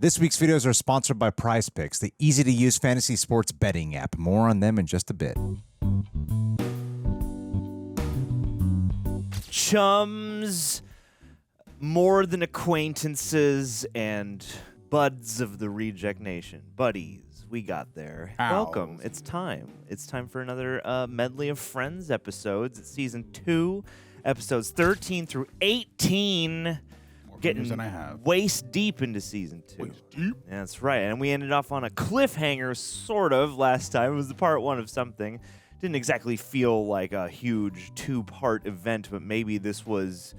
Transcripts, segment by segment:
This week's videos are sponsored by Prize Picks, the easy-to-use fantasy sports betting app. More on them in just a bit. Chums, more than acquaintances, and buds of the Reject Nation. Buddies, we got there. Ow. Welcome. It's time. It's time for another medley of Friends episodes. It's season 2, episodes 13 through 18. Getting than I have. waist deep into season 2. Waist deep? That's right. And we ended off on a cliffhanger, sort of, last time. It was the part 1 of something. Didn't exactly feel like a huge 2-part event, but maybe this was,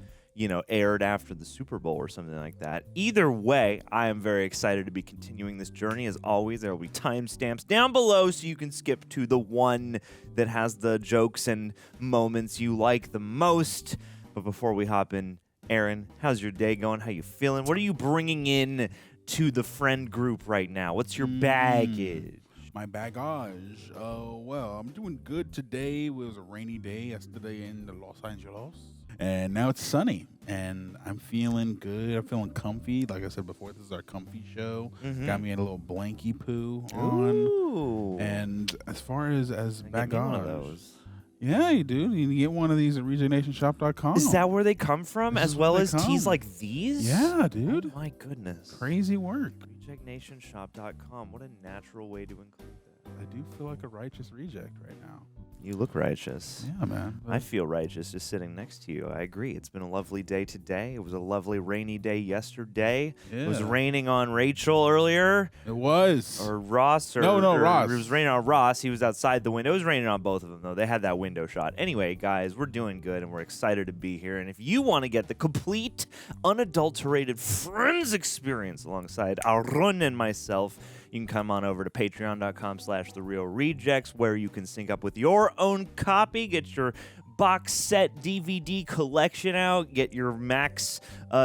aired after the Super Bowl or something like that. Either way, I am very excited to be continuing this journey. As always, there will be timestamps down below so you can skip to the one that has the jokes and moments you like the most. But before we hop in, Aaron, how's your day going? How you feeling? What are you bringing in to the friend group right now? What's your baggage? My bagage. Well, I'm doing good today. It was a rainy day yesterday in Los Angeles. And now it's sunny. And I'm feeling good. I'm feeling comfy. Like I said before, this is our comfy show. Got me a little blankie poo on. Ooh. And as far as bagage. One of those. Yeah, you do. You can get one of these at RejectNationShop.com. Is that where they come from, This as is where well they as come. teas like these? Yeah, dude. Oh my goodness. Crazy work. RejectNationShop.com. What a natural way to include that. I do feel like a righteous reject right now. You look righteous. Yeah, man. I feel righteous just sitting next to you. I agree. It's been a lovely day today. It was a lovely rainy day yesterday. It was Yeah. raining on Rachel earlier. It was. Or Ross. Or Ross. It was raining on Ross. He was outside the window. It was raining on both of them, though. They had that window shot. Anyway, guys, we're doing good, and we're excited to be here. And if you want to get the complete, unadulterated Friends experience alongside Aaron and myself, you can come on over to patreon.com/therealrejects, where you can sync up with your own copy, get your box set DVD collection out, get your Max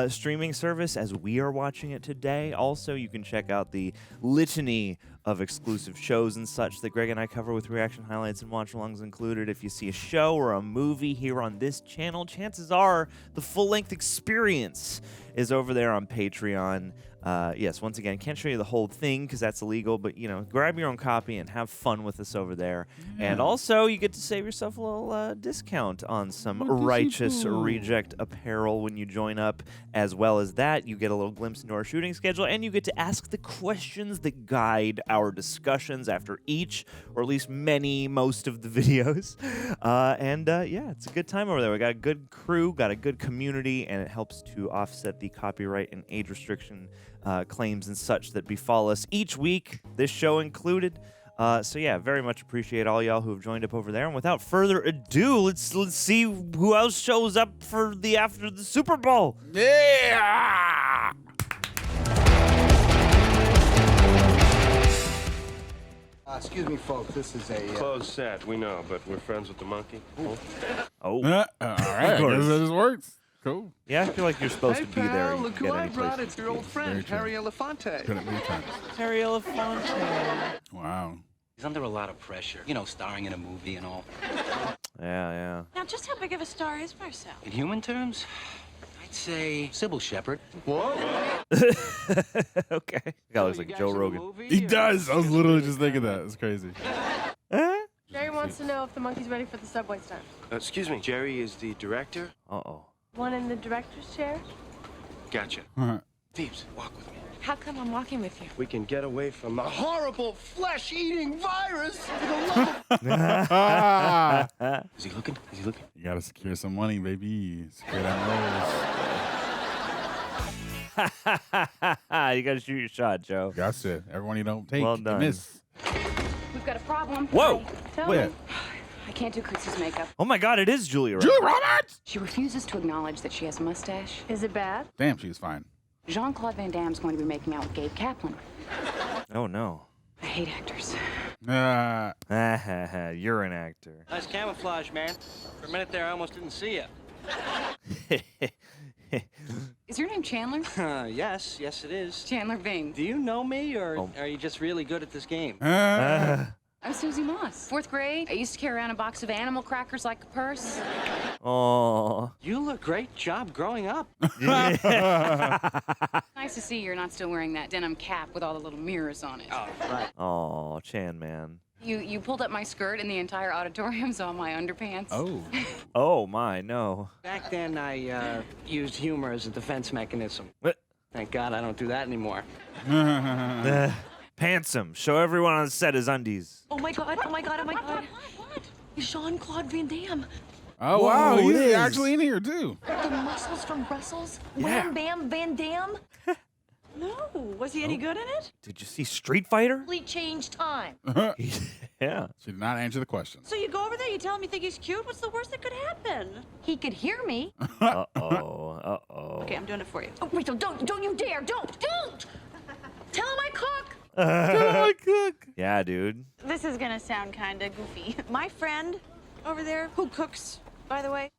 streaming service as we are watching it today. Also, you can check out the litany of exclusive shows and such that Greg and I cover with reaction highlights and watch-alongs included. If you see a show or a movie here on this channel, chances are the full-length experience is over there on Patreon. Yes, once again, can't show you the whole thing because that's illegal, but, grab your own copy and have fun with us over there. Yeah. And also, you get to save yourself a little discount on some righteous reject apparel when you join up. As well as that, you get a little glimpse into our shooting schedule, and you get to ask the questions that guide our discussions after each, or at least most of the videos. Yeah, it's a good time over there. We got a good crew, got a good community, and it helps to offset the copyright and age restriction claims and such that befall us each week, this show included. So yeah, very much appreciate all y'all who have joined up over there. And without further ado, let's see who else shows up for the after the Super Bowl. Yeah! Excuse me, folks. This is a Closed set, we know, but we're friends with the monkey. Oh, All right. I guess this works. Cool. yeah, I feel like you're supposed to be there. You look can who get I any brought. place. It's your old friend, Very true. Harry Elefante. Couldn't be times. Harry Elefante. Wow. He's under a lot of pressure, starring in a movie and all. Yeah. Now, just how big of a star is Marcel? In human terms, I'd say Sybil Shepherd. What? Okay. Guy looks like Joe Rogan. He does. I was literally just thinking that. It's crazy. Jerry wants to know if the monkey's ready for the subway stunt. Excuse me, Jerry is the director? Uh-oh. One in the director's chair? Gotcha. Thieves, walk with me. How come I'm walking with you? We can get away from the Horrible flesh-eating virus. Is he looking? Is he looking? You gotta secure some money, baby. Secure that You gotta shoot your shot, Joe. nose. Gotcha. Everyone you don't take, Well you done. miss. We've got a problem. Whoa! Tell Wait. me. I can't do Chrissy's makeup. Oh my God, it is Julia Roberts. Julie Roberts! She refuses to acknowledge that she has a mustache. Is it bad? Damn, she was fine. Jean-Claude Van Damme's going to be making out with Gabe Kaplan. Oh no. I hate actors. You're an actor. Nice camouflage, man. For a minute there, I almost didn't see you. Is your name Chandler? Yes, it is. Chandler Bing. Do you know me, or are you just really good at this game? I'm Susie Moss. 4th grade. I used to carry around a box of animal crackers like a purse. Oh. You look great. Job growing up. Nice to see you're not still wearing that denim cap with all the little mirrors on it. Oh, right. Oh, Chan man. You pulled up my skirt and the entire auditorium saw my underpants. Oh. Oh my, no. Back then, I used humor as a defense mechanism. What? Thank God I don't do that anymore. Pants him. Show everyone on set his undies. Oh my God, oh my God, oh my God. What? Jean-Claude Van Damme. Oh, wow. Whoa, it He's is. actually in here, too. The muscles from Brussels? Yeah. Wham Bam Van Damme? No. Was he any good in it? Did you see Street Fighter? Complete change time. Yeah. She did not answer the question. So you go over there, you tell him you think he's cute? What's the worst that could happen? He could hear me. Uh-oh. Uh-oh. Okay, I'm doing it for you. Oh, Rachel, don't you dare. Don't. Tell him I cook. Yeah, dude. This is gonna sound kind of goofy. My friend over there, who cooks, by the way,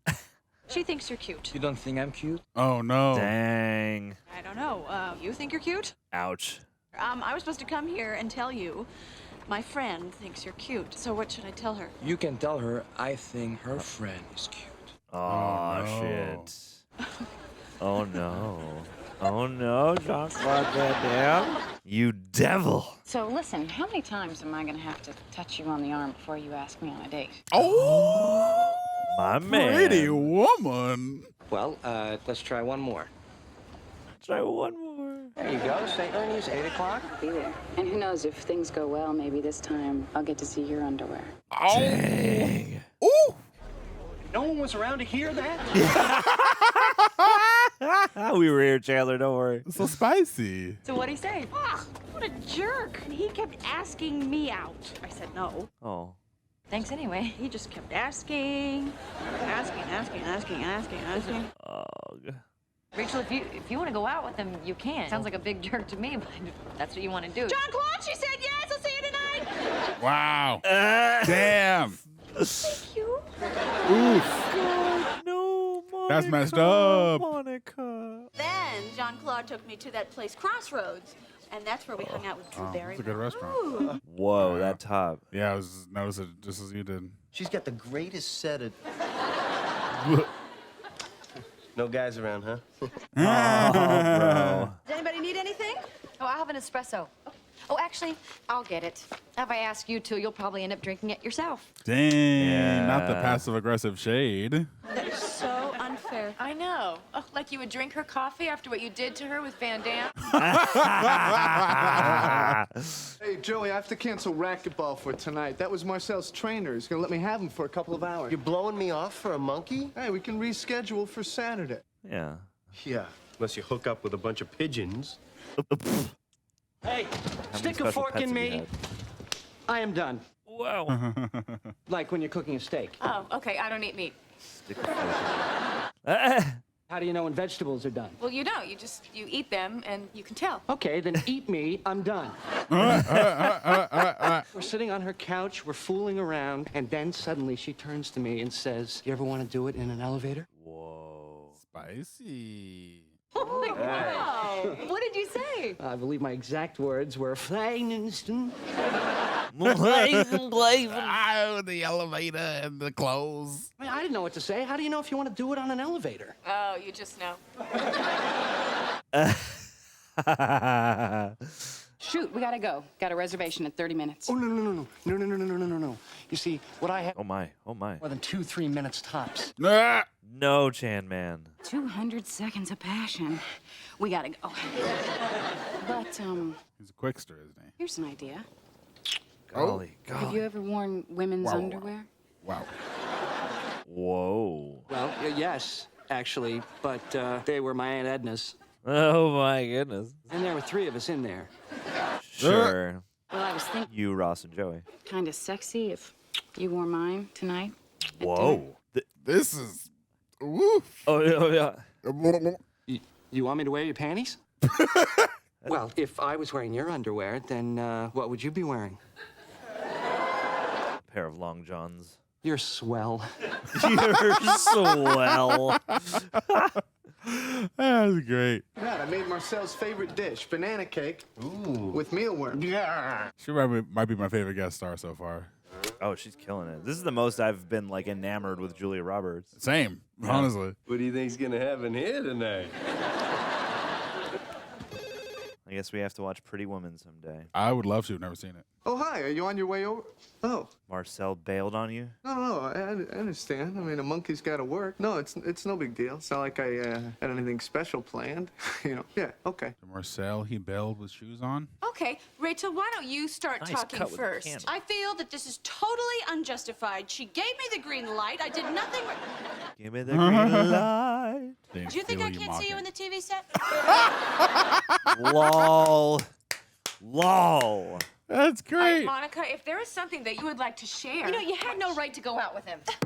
she thinks you're cute. You don't think I'm cute? Oh, no. Dang. I don't know. You think you're cute? Ouch. I was supposed to come here and tell you my friend thinks you're cute. So what should I tell her? You can tell her I think her friend is cute. Oh, no. shit. Oh, no. Oh, no, Jean-Claude Van Damme. You devil. So listen, how many times am I gonna have to touch you on the arm before you ask me on a date? Oh, My man. pretty woman. Well, let's try one more. Try one more. There you go. St. Ernie's, 8 o'clock. Be there. And who knows, if things go well, maybe this time I'll get to see your underwear. Oh. Dang. Ooh. No one was around to hear that? We were here, Chandler. Don't worry. So spicy. So what'd he say? Ah, what a jerk. He kept asking me out. I said no. Oh. Thanks anyway. He just kept asking. Ugh. Rachel, if you want to go out with him, you can. Sounds like a big jerk to me, but that's what you want to do. Jean-Claude, she said yes. I'll see you tonight. Wow. Damn. Thank you. Oof. No, Monica. That's messed up. Monica. Then Jean-Claude took me to that place, Crossroads, and that's where we hung out with Drew Barrymore. It's a good restaurant. Whoa, that top. Yeah, I was noticing it just as you did. She's got the greatest set of... No guys around, huh? Oh, bro. Does anybody need anything? Oh, I'll have an espresso. Oh, actually, I'll get it. If I ask you to, you'll probably end up drinking it yourself. Dang, not the Yeah. passive-aggressive shade. That is so unfair. I know. Oh, like you would drink her coffee after what you did to her with Van Damme? Hey, Joey, I have to cancel racquetball for tonight. That was Marcel's trainer. He's gonna let me have him for a couple of hours. You're blowing me off for a monkey? Hey, we can reschedule for Saturday. Yeah. Yeah, unless you hook up with a bunch of pigeons. Hey, How many stick a special fork pets in have you me. had? I am done. Wow. Like when you're cooking a steak. Oh, okay, I don't eat meat. Stick a fork in it. How do you know when vegetables are done? Well, you don't. You eat them and you can tell. Okay, then eat me. I'm done. We're sitting on her couch, we're fooling around, and then suddenly she turns to me and says, "You ever want to do it in an elevator?" Whoa. Spicy. Wow. What did you say? I believe my exact words were, Oh, the elevator and the clothes. I mean, I didn't know what to say. How do you know if you want to do it on an elevator? Oh, you just know. Shoot, we gotta go. Got a reservation in 30 minutes. Oh, no. You see, what I have Oh, my. Oh, my. more than 2-3 minutes tops. Ah. No, Chan man. 200 seconds of passion. We gotta go. But, He's a quickster, isn't he? here's an idea. Golly. Have you ever worn women's Wow. underwear? Wow. Whoa. Well, yes, actually, but they were my Aunt Edna's. Oh, my goodness. And there were 3 of us in there. Sure. Well, I was thinking You, Ross, and Joey. kind of sexy if you wore mine tonight. at dinner. Whoa. This is... Woof. Oh, yeah. You want me to wear your panties? Well, if I was wearing your underwear, then what would you be wearing? Pair of long johns. You're swell. You're swell. That's great. Yeah, I made Marcel's favorite dish, banana cake with mealworms. Yeah. She might be my favorite guest star so far. Oh, she's killing it. This is the most I've been like enamored with Julia Roberts. Same, honestly. What do you think's gonna happen here tonight? I guess we have to watch Pretty Woman someday. I would love to. Never seen it. Oh, hi. Are you on your way over? Oh. Marcel bailed on you? No, I understand. I mean, a monkey's got to work. No, it's no big deal. It's not like I had anything special planned. You know, yeah, okay. Marcel, he bailed with shoes on. Okay, Rachel, why don't you start Nice talking cut with the first? candle. I feel that this is totally unjustified. She gave me the green light. I did nothing. Give me the green light. Do you think I can't see you in the TV set? Lol. Lol. That's great. Monica, if there is something that you would like to share. You know, you had no right to go out with him. That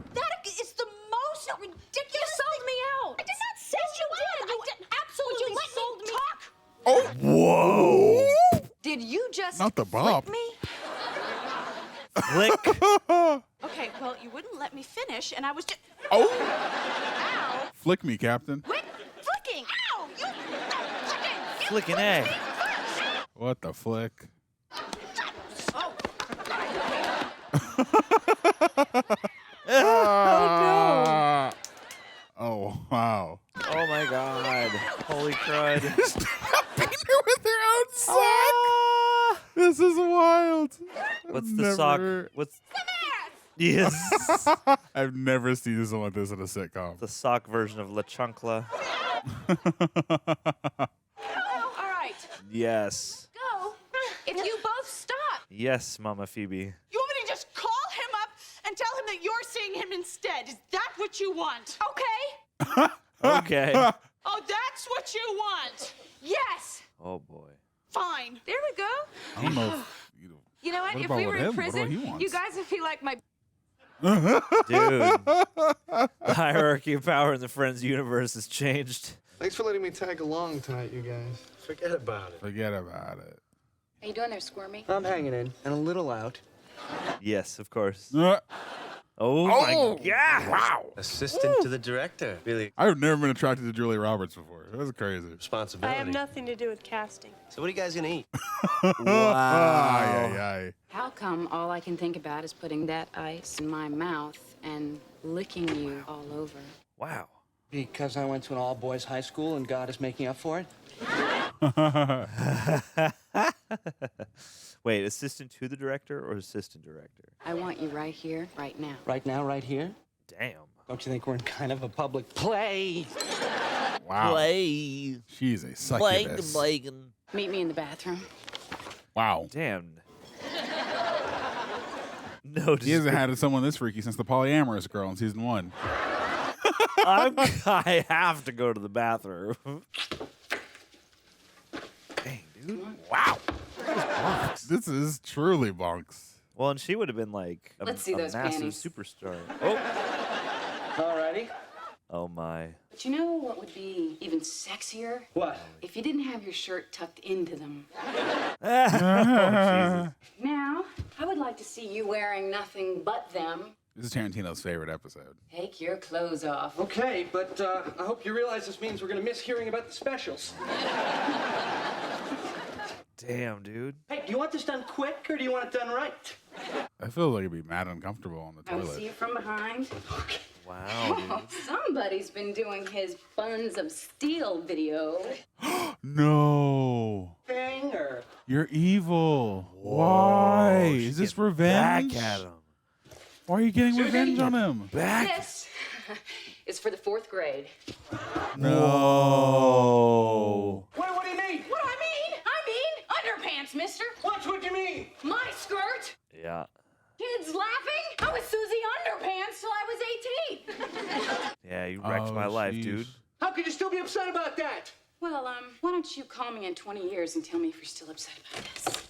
is the most ridiculous. You sold me out. I did not say you did. You did absolutely you sold let me talk. Oh, whoa! Did you just Not the bop. flick me? Flick. Okay, well, you wouldn't let me finish, and I was just. Oh! Ow! Flick me, Captain. Quit flicking! Ow! You flicking! You Flicking A. What the flick? Oh. Oh, oh, wow. Oh my god. Holy crud. Beating her with their own sock. This is wild. What's the sock? What's Yes. I've never seen something like this in a sitcom. The sock version of La Chancla. All right. Yes. Go. If you both stop. Yes, Mama Phoebe. You want me to just call him up and tell him that you're seeing him instead? Is that what you want? Okay. Okay. Oh, that's what you want. Yes. Oh boy. Fine. There we go. I don't know. If, You know what? What If about we with were him? in What about prison, he wants? you guys would be like my. Dude. The hierarchy of power in the Friends universe has changed. Thanks for letting me tag along tonight, you guys. Forget about it. Forget about it. Are you doing there, Squirmy? I'm hanging in and a little out. Yes, of course. Uh, Oh my god. Wow. Assistant to the director. Really I've never been attracted to Julia Roberts before. That's crazy. responsibility. nothing to do with casting. So what are you guys gonna eat? Ay, ay, How come all I can think about is putting that ice in my mouth and licking you all over? Wow. Because I went to an all-boys high school and God is making up for it? Wait, assistant to the director or assistant director? I want you right here, right now. Right now, right here? Damn. Don't you think we're in kind of a public play? Wow. Play. She's a succubus. bacon. Meet me in the bathroom. Wow. Damn. No, He hasn't had someone this freaky since the polyamorous girl in season 1. I have to go to the bathroom. Dang, dude. Wow. This is truly bonks. Well, and she would have been like a, Let's see a those massive panties. superstar. Oh. Alrighty. Oh my. But you know what would be even sexier? What? If you didn't have your shirt tucked into them. Oh, Jesus. Now, I would like to see you wearing nothing but them. This is Tarantino's favorite episode. Take your clothes off. Okay, but I hope you realize this means we're gonna miss hearing about the specials. Damn, dude. Hey, do you want this done quick or do you want it done right? I feel like it'd be mad uncomfortable on the I will see toilet. you from behind. Wow, dude. Oh, somebody's been doing his Buns of Steel video. No. Thing or You're evil. Why? She's Is this getting revenge? Back at him. Why are you getting revenge on him? Back. This is for the 4th grade. No. Wait, what do you mean? What do I mean? I mean underpants, mister. What's what you mean? My skirt. Yeah. Kids laughing. I was Susie Underpants till I was 18. Yeah, you wrecked my life, jeez. dude. How could you still be upset about that? Well, why don't you call me in 20 years and tell me if you're still upset about this?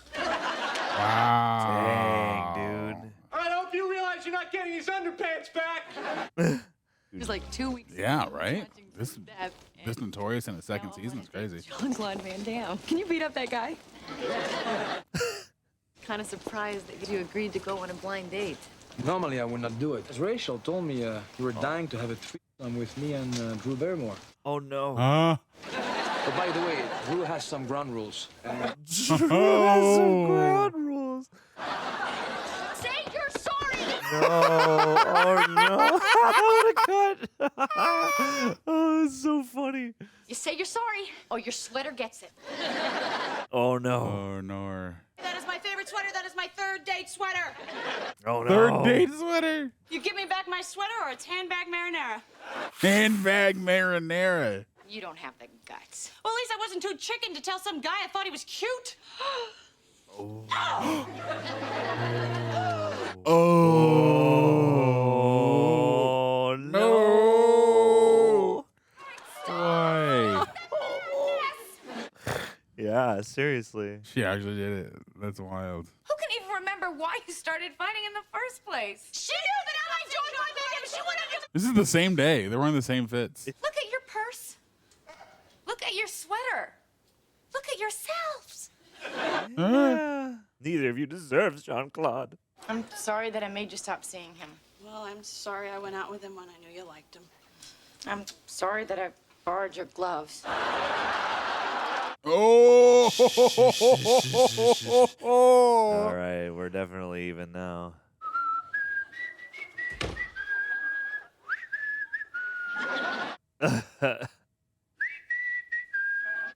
Wow. Dang, dude. All right, I hope you realize you're not getting these underpants back. It was like 2 weeks. Yeah, right? This Notorious in the second season is crazy. Jean-Claude Van Damme. Can you beat up that guy? Kind of surprised that you agreed to go on a blind date. Normally, I would not do it. As Rachel told me you were dying to have a threesome with me and Drew Barrymore. Oh no. Huh? But by the way, Drew has some ground rules. Some ground rules. Say you're sorry. Oh no! That would have cut. Oh, that's so funny. You say you're sorry, or your sweater gets it. Oh no! Oh no! That is my favorite sweater. That is my third date sweater. Oh no! Third date sweater. You give me back my sweater, or it's handbag marinara. Handbag marinara. You don't have the guts. Well, at least I wasn't too chicken to tell some guy I thought he was cute. Oh no! Boy. Yeah, seriously. She actually did it. That's wild. Who can even remember why you started fighting in the first place? She knew that I enjoyed my makeup. She wanted to. This is the same day. They're wearing the same fits. Look at your purse. Look at your sweater. Look at yourselves. Neither of you deserves Jean-Claude. I'm sorry that I made you stop seeing him. Well, I'm sorry I went out with him when I knew you liked him. I'm sorry that I borrowed your gloves. Oh! All right, we're definitely even now.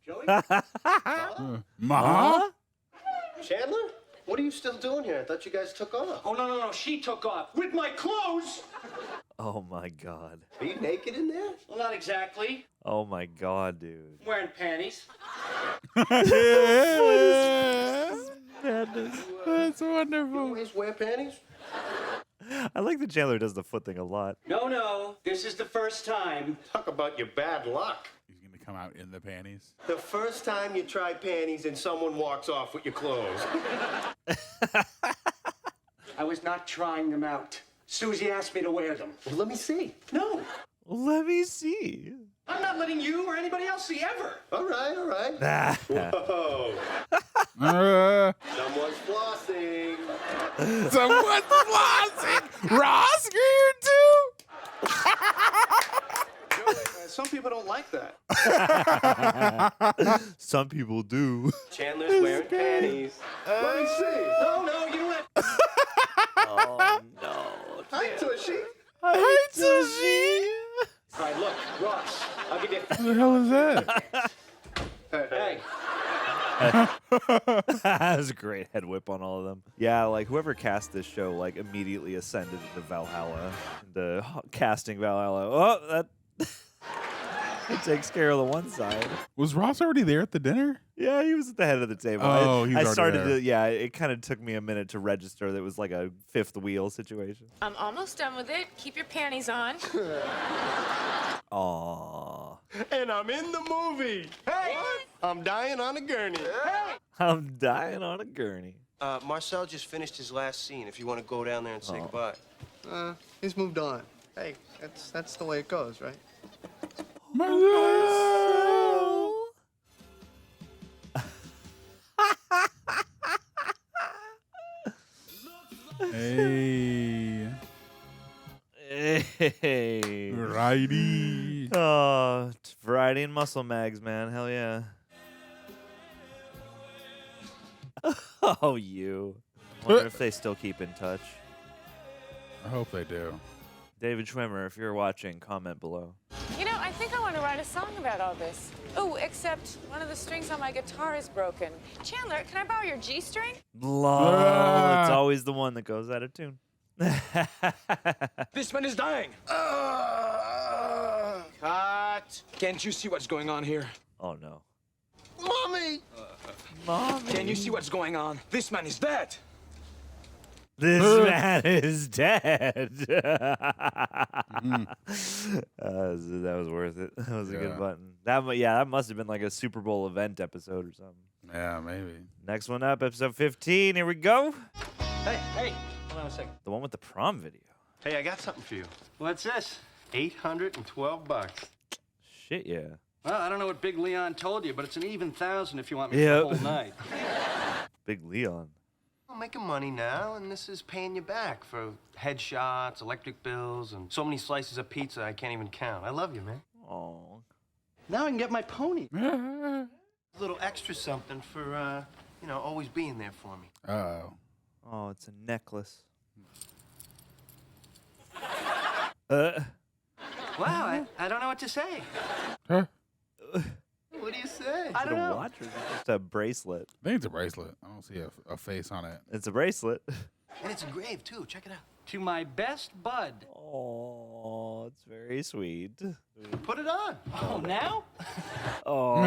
Joey? Ma? Chandler? What are you still doing here? I thought you guys took off. Oh, no. She took off with my clothes. Oh my god. Are you naked in there? Well, not exactly. Oh my god, dude. I'm wearing panties. Madness. That's You wonderful. always wear panties? I like that Chandler does the foot thing a lot. No. This is the first time. Talk about your bad luck. He's going to come out in the panties. The first time you try panties and someone walks off with your clothes. I was not trying them out. Susie asked me to wear them. Well, let me see. No, Let me see. I'm not letting you or anybody else see ever. All right. Whoa. Someone's flossing. Someone's flossing. Ross, you too? Some people don't like that. Some people do. Chandler's wearing panties. Let me see. No, you let. Oh no. Hi, Tushy. Hi, Tushy. All right, look, Ross, I'll give you. What the hell is that? Hey. That was a great head whip on all of them. Yeah, like whoever cast this show, like immediately ascended into Valhalla, into casting Valhalla. Oh, that it takes care of the one side. Was Ross already there at the dinner? Yeah, he was at the head of the table. Oh, he's I already started there. to. Yeah, it kind of took me a minute to register that it was like a fifth wheel situation. I'm almost done with it. Keep your panties on. Aww. And I'm in the movie. Hey! What? I'm dying on a gurney. Hey! I'm dying on a gurney. Marcel just finished his last scene. If you want to go down there and say goodbye. He's moved on. Hey, that's the way it goes, right? Hey. Hey. Righty. Oh, variety and muscle mags, man. Hell yeah. Oh, you. Wonder if they still keep in touch. I hope they do. David Schwimmer, if you're watching, comment below. You know, I think I want to write a song about all this. Oh, except one of the strings on my guitar is broken. Chandler, can I borrow your G string? Lol. It's always the one that goes out of tune. This man is dying. Cut. Can't you see what's going on here? Oh, no. Mommy! Mommy. Can you see what's going on? This man is dead. This man is dead. That was worth it. That was a good button. That must have been like a Super Bowl event episode or something. Yeah, maybe. Next one up, episode 15. Here we go. Hey, hold on a second. The one with the prom video. Hey, I got something for you. What's this? $812. Shit, yeah. Well, I don't know what Big Leon told you, but it's an even 1,000 if you want me Yep. for the whole night. Big Leon. I'm making money now, and this is paying you back for headshots, electric bills, and so many slices of pizza I can't even count. I love you, man. Oh. Now I can get my pony. A little extra something for, always being there for me. Uh-oh. Oh, it's a necklace. Wow, I don't know what to say. Huh? What do you say? I don't know. Watch or is it just a bracelet? I think it's a bracelet. I don't see a face on it. It's a bracelet. And it's engraved, too. Check it out. To my best bud. Oh, it's very sweet. Put it on. Oh, now? Oh,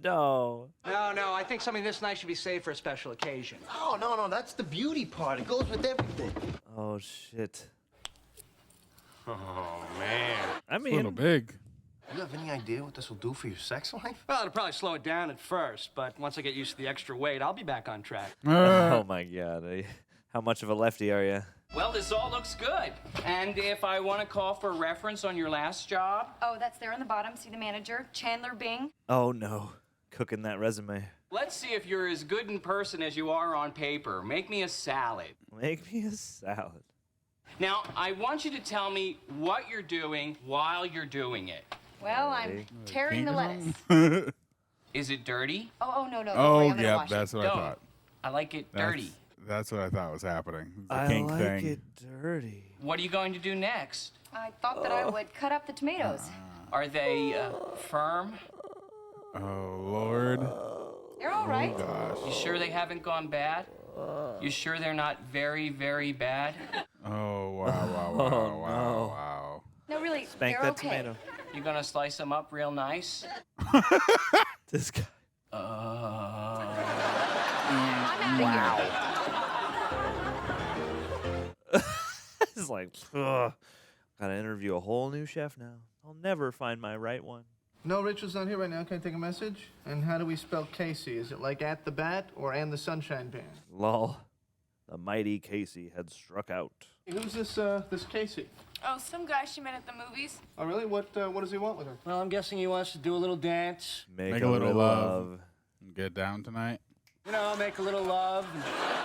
no. No, I think something this nice should be saved for a special occasion. Oh, no, that's the beauty part. It goes with everything. Oh, shit. Oh, man. I It's a little big. You have any idea what this will do for your sex life? Well, it'll probably slow it down at first, but once I get used to the extra weight, I'll be back on track. Oh, my God. How much of a lefty are you? Well, this all looks good. And if I want to call for a reference on your last job? Oh, that's there on the bottom. See the manager, Chandler Bing. Oh, no. Cooking that resume. Let's see if you're as good in person as you are on paper. Make me a salad. Make me a salad. Now, I want you to tell me what you're doing while you're doing it. Well, I'm tearing the lettuce. Is it dirty? Oh, no. Don't Oh, worry, I'm gonna yeah, wash it. that's what I thought. I like it dirty. That's what I thought was happening. The I kink like thing. it dirty. What are you going to do next? I thought that I would cut up the tomatoes. Are they firm? Oh, Lord. They're all right. Gosh. You sure they haven't gone bad? You sure they're not very, very bad? Oh, wow. No, really, Spank they're that okay. tomato. You gonna slice them up real nice? This guy. I'm out of here. It's like, ugh. Gotta interview a whole new chef now. I'll never find my right one. No, Rachel's not here right now. Can I take a message? And how do we spell Casey? Is it like at the bat or and the sunshine band? Lol. The mighty Casey had struck out. Hey, who's this Casey? Oh, some guy she met at the movies. Oh, really? What does he want with her? Well, I'm guessing he wants to do a little dance. Make a little love. Get down tonight. You know, make a little love.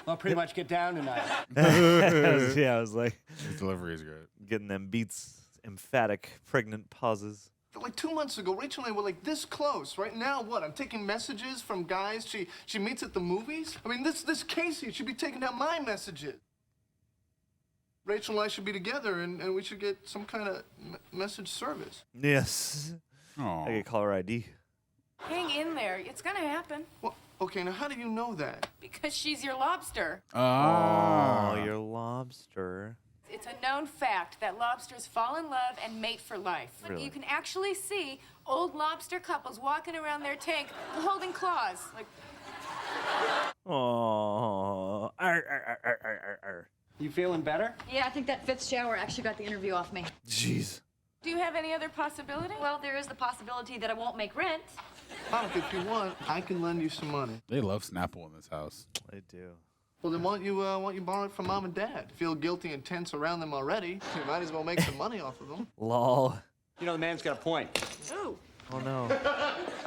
Well, pretty much get down tonight. Yeah, I was like, His delivery is good. getting them beats, emphatic, pregnant pauses. Like 2 months ago, Rachel and I were like this close. Right now, what? I'm taking messages from guys she meets at the movies? I mean, this Casey should be taking down my messages. Rachel and I should be together, and we should get some kind of message service. Yes. Oh. I could call her ID. Hang in there. It's gonna happen. Well, okay, now how do you know that? Because she's your lobster. Ah. Oh, your lobster. It's a known fact that lobsters fall in love and mate for life. Really? You can actually see old lobster couples walking around their tank holding claws. Like, Oh. You feeling better? Yeah, I think that fifth shower actually got the interview off me. Jeez. do you have any other possibility? Well, there is the possibility that I won't make rent. If you want, I can lend you some money. They love Snapple in this house. They do. Well, then why don't you borrow it from Mom and Dad? Feel guilty and tense around them already. You might as well make some money off of them. Lol. You know, the man's got a point. Ooh, Oh, no.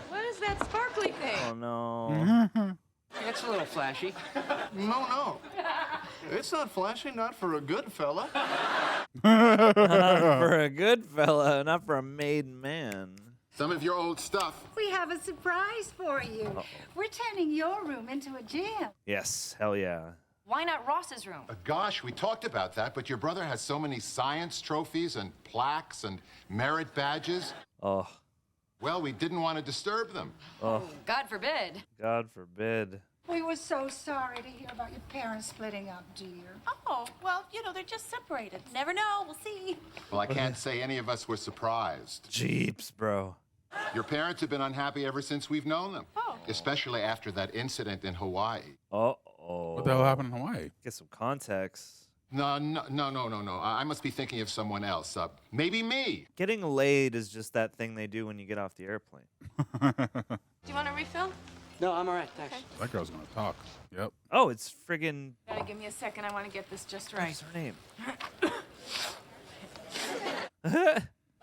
what is that sparkly thing? Oh, no. It's a little flashy. No. It's not flashy, not for a good fella. For a good fella, not for a made man. Some of your old stuff. We have a surprise for you. We're turning your room into a gym. Yes, hell yeah. Why not Ross's room? Gosh, we talked about that, but your brother has so many science trophies and plaques and merit badges. Oh. Well, we didn't want to disturb them. Oh, God forbid. God forbid. We were so sorry to hear about your parents splitting up, dear. Oh, well, you know, they're just separated. Never know. We'll see. Well, I can't say any of us were surprised. Jeeps, bro. Your parents have been unhappy ever since we've known them. Oh. Especially after that incident in Hawaii. Uh-oh. What the hell happened in Hawaii? Get some context. No. I must be thinking of someone else. Maybe me. Getting laid is just that thing they do when you get off the airplane. Do you want a refill? No, I'm all right, thanks. That girl's gonna talk. Yep. Oh, it's friggin'... Gotta give me a second. I want to get this just right. What's her name?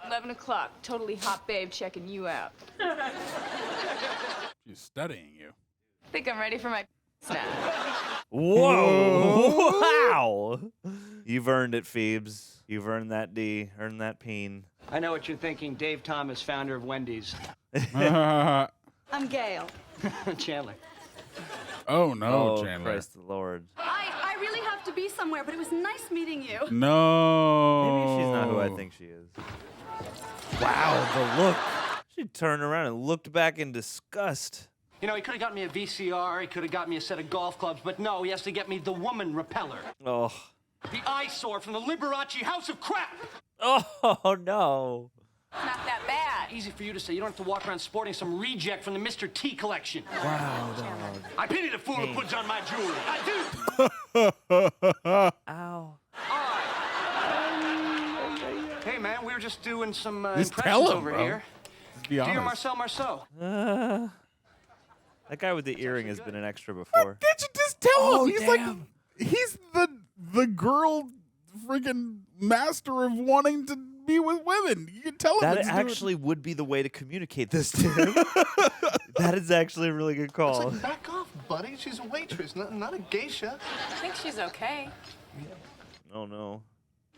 11 o'clock. Totally hot babe checking you out. She's studying you. Think I'm ready for my snap. Whoa! Wow! You've earned it, Phoebes. You've earned that D, earned that peen. I know what you're thinking. Dave Thomas, founder of Wendy's. I'm Gail. Chandler. Oh, no, Oh, Chandler. Christ the Lord. I really have to be somewhere, but it was nice meeting you. No. Maybe she's not who I think she is. Wow, the look. She turned around and looked back in disgust. You know, he could have got me a VCR, he could have got me a set of golf clubs, but no, he has to get me the woman repeller. Oh. The eyesore from the Liberace House of Crap. Oh, no. Not that bad. Easy for you to say. You don't have to walk around sporting some reject from the Mr. T collection. Wow, dog. I pity the fool who puts on my jewelry. I do. Ow. Hey, man, we were just doing some Just impressions tell him, over bro. here. Just be Do honest. your Marcel Marceau. That guy with the earring has been an extra before. Can't you just tell him? He's damn. he's the girl freaking master of wanting to be with women. You can tell him That it's actually would be the way to communicate this to him. That is actually a really good It's call. like, back off, buddy. She's a waitress, not a geisha. I think she's okay. Oh, no.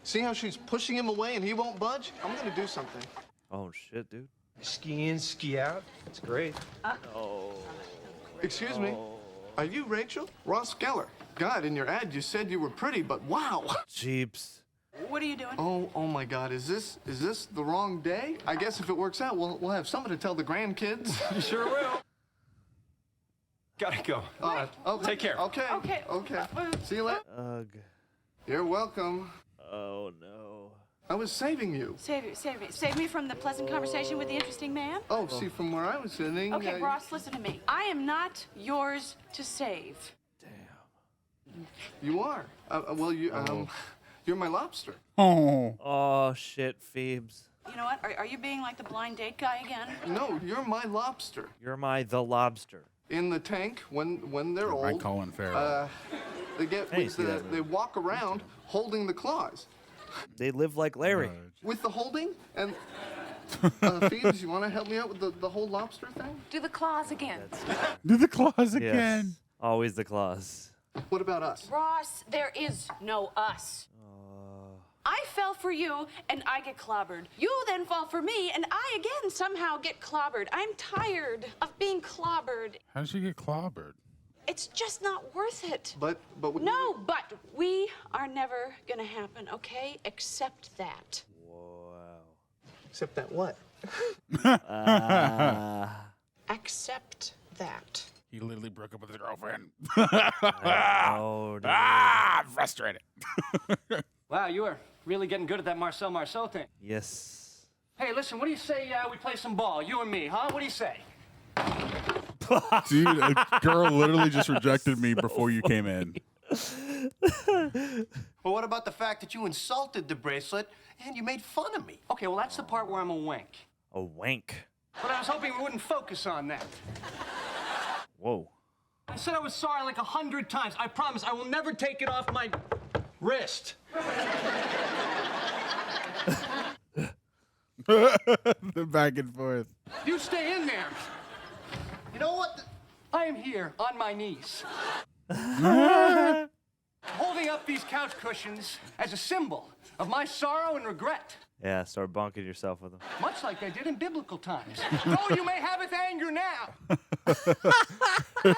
See how she's pushing him away and he won't budge? I'm gonna do something. Oh, shit, dude. Ski in, ski out. That's great. Oh. Excuse me. Oh. Are you Rachel? Ross Geller. God, in your ad you said you were pretty, but wow. Jeeps. What are you doing? Oh my God. Is this the wrong day? I guess if it works out, we'll have something to tell the grandkids. You sure will. Gotta go. Okay. Take care. Okay. See you later. Ugh. You're welcome. Oh, no. I was saving you. Save me from the pleasant conversation with the interesting man. Oh, see, from where I was sitting. Okay, Ross, listen to me. I am not yours to save. You are. Well, you're my lobster. Oh. Oh, shit, Phoebes. You know what? Are you being like the blind date guy again? No, you're my lobster. You're the lobster. In the tank, when they're Right, old, Colin Farrell. they get Hey, see that they walk around holding the claws. They live like Larry. With the holding and Phoebes, you want to help me out with the whole lobster thing? Do the claws again. Do the claws Yes. again. Always the claws. What about us? Ross, there is no us. I fell for you, and I get clobbered. You then fall for me, and I again somehow get clobbered. I'm tired of being clobbered. How did she get clobbered? It's just not worth it. But No, but we are never gonna happen, okay? Accept that. Except that what? Accept that. He literally broke up with his girlfriend. Oh, dude. I'm frustrated. Wow, you are really getting good at that Marcel Marceau thing. Yes. Hey, listen, what do you say we play some ball, you and me, huh? What do you say? Dude, a girl literally just rejected me before you came in. Well, what about the fact that you insulted the bracelet and you made fun of me? Okay, well, that's the part where I'm a wank. A wank. But I was hoping we wouldn't focus on that. Whoa. I said I was sorry like 100 times. I promise I will never take it off my wrist. The back and forth. You stay in there. You know what? I am here on my knees. Holding up these couch cushions as a symbol of my sorrow and regret. Yeah, start bonking yourself with them. Much like they did in biblical times. Though you may have anger now.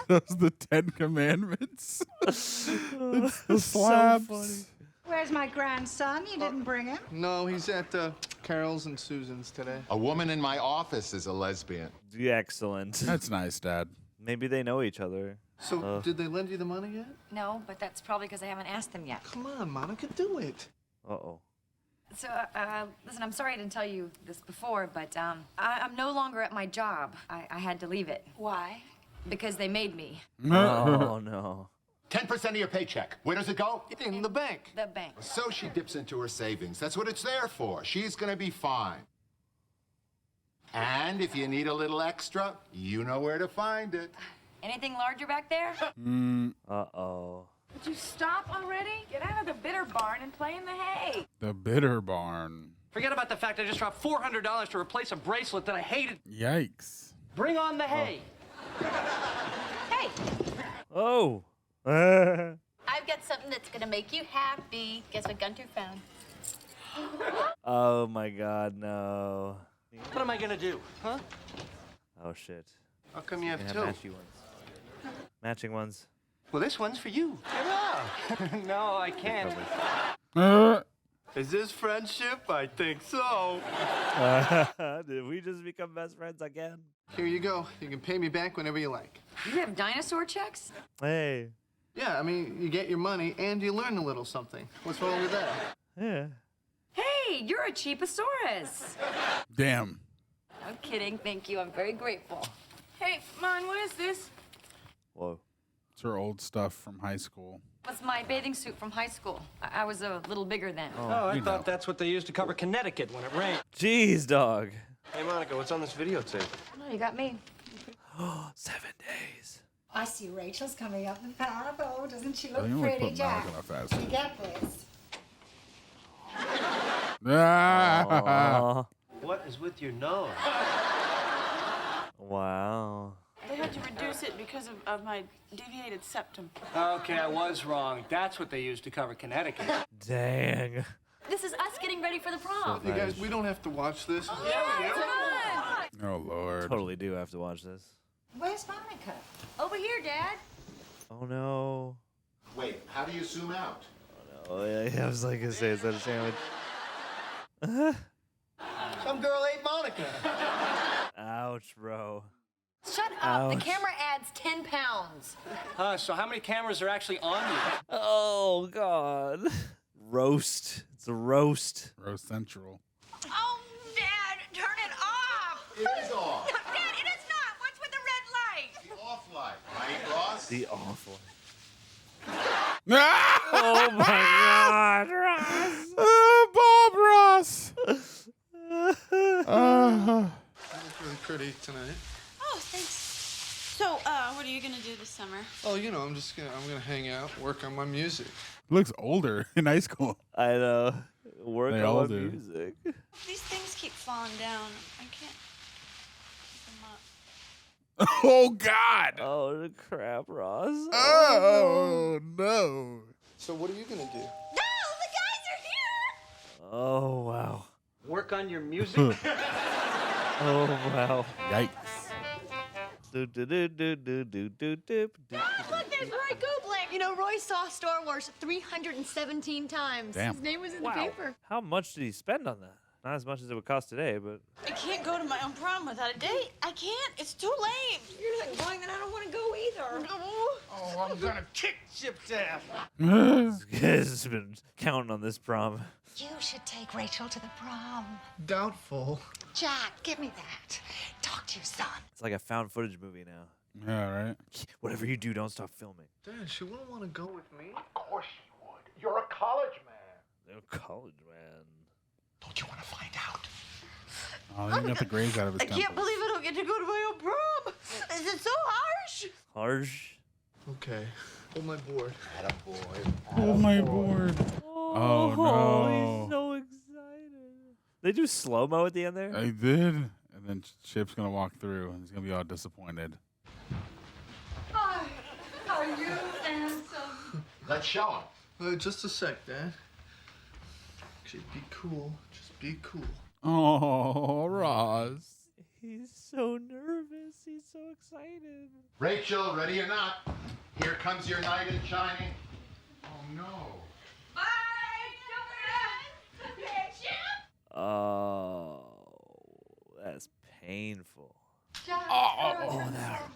Those the 10 Commandments. The slaps. So funny. Where's my grandson? You didn't bring him? No, he's at Carol's and Susan's today. A woman in my office is a lesbian. Yeah, excellent. That's nice, Dad. Maybe they know each other. So, did they lend you the money yet? No, but that's probably because I haven't asked them yet. Come on, Monica, do it. Uh-oh. So, listen, I'm sorry I didn't tell you this before, but I'm no longer at my job. I had to leave it. Why? Because they made me. Oh, no. 10% of your paycheck. Where does it go? In the bank. The bank. So she dips into her savings. That's what it's there for. She's gonna be fine. And if you need a little extra, you know where to find it. Anything larger back there? Uh-oh. Would you stop already? Get out of the bitter barn and play in the hay. The bitter barn. Forget about the fact I just dropped $400 to replace a bracelet that I hated. Yikes. Bring on the hay. Hey! Oh. I've got something that's gonna make you happy. Guess what Gunter found? Oh, my God, no. What am I gonna do, huh? Oh, shit. How come you have They have two? matchy ones. Matching ones. Well, this one's for you. No, I can't. Is this friendship? I think so. Did we just become best friends again? Here you go. You can pay me back whenever you like. You have dinosaur checks? Hey. Yeah, I mean, you get your money and you learn a little something. What's wrong with that? Yeah. Hey, you're a cheaposaurus. Damn. I'm kidding. Thank you. I'm very grateful. Hey, Mon, what is this? Whoa. It's her old stuff from high school. What's my bathing suit from high school? I was a little bigger then. Oh, I thought that's what they used to cover Connecticut when it rained. Jeez, dog. Hey, Monica, what's on this videotape? Oh, you got me. 7 days. I see Rachel's coming up the path. Oh, doesn't she look They only pretty, put Jack? Monica fast. You get this. Aw. What is with your nose? Wow. They had to reduce it because of my deviated septum. Okay, I was wrong. That's what they used to cover Connecticut. Dang. This is us getting ready for the prom. You guys, we don't have to watch this. Oh, Lord. Totally do have to watch this. Where's Monica? Over here, Dad. Oh no. Wait, how do you zoom out? Oh yeah, I was like gonna say, is that a sandwich? Some girl ate Monica. Ouch, bro. Shut up. The Ouch. camera adds 10 pounds. So how many cameras are actually on you? Oh god. Roast. It's a roast. Roast Central. Oh, Dad, turn it off. It is off. Dad, it is not. What's with the red light? The off light. Right, Ross? The awful. Ah! Oh my god, Ross. Bob Ross. You look really pretty tonight. Oh, thanks. So, what are you gonna do this summer? Oh, you know, I'm gonna hang out, work on my music. Looks older in high school. I know. Work They on all my do. music. These things keep falling down. I can't pick them up. Oh, God. Oh, the crap, Ross. Oh, no. So what are you gonna do? No, the guys are here. Oh, wow. Work on your music? Oh, wow. Yikes. Look, there's Roy Goobling. You know, Roy saw Star Wars 317 times. Damn. His name was in Wow. the paper. How much did he spend on that? Not as much as it would cost today, but I can't go to my own prom without a date. I can't. It's too lame. You're not going, then I don't want to go either. Oh, I'm gonna kick Chip's ass. this guy's been counting on this prom. You should take Rachel to the prom. Doubtful. Jack, give me that. Talk to your son. It's like a found footage movie now. Yeah, right. Whatever you do, don't stop filming. Dad, she wouldn't want to go with me. Of course she would. You're a college man. No college man. Don't you want to find out? Oh, he got the grades out of his I can't temples. believe I don't get to go to my own prom. Is it so harsh? Harsh. Okay, hold my board. Attaboy. Oh, my board. Oh, no. He's so excited. They do slow mo at the end there. I did. And then Chip's going to walk through, and he's going to be all disappointed. Hi. How are you, handsome? Let's show him. Just a sec, Dad. Actually, be cool. Just be cool. Oh, Ross. He's so nervous. He's so excited. Rachel, ready or not, here comes your knight in shining. Oh, no. Oh, that's painful. Jack, that.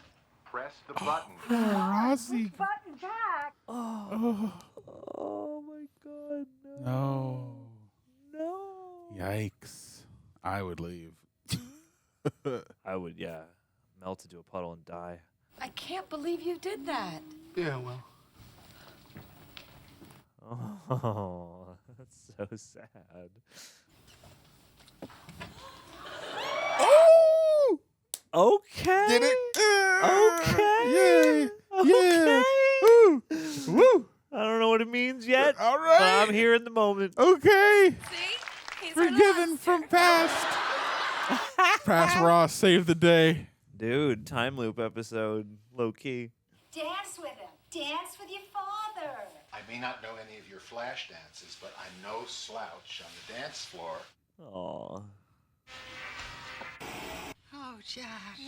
Press the button. Rossi. button, Jack. Oh my God, no. No. No. Yikes. I would leave. I would, yeah, melt into a puddle and die. I can't believe you did that. Yeah, well. Oh, that's so sad. Oh! Okay. Did it? Okay. Yeah. Yeah. Woo. Woo. I don't know what it means yet. All But right. I'm here in the moment. Okay. See? He's Forgiven from past. Past Ross saved the day. Dude, time loop episode, low key. Dance with him. Dance with your father. I may not know any of your flash dances, but I'm no slouch on the dance floor. Aw. Oh, Jack.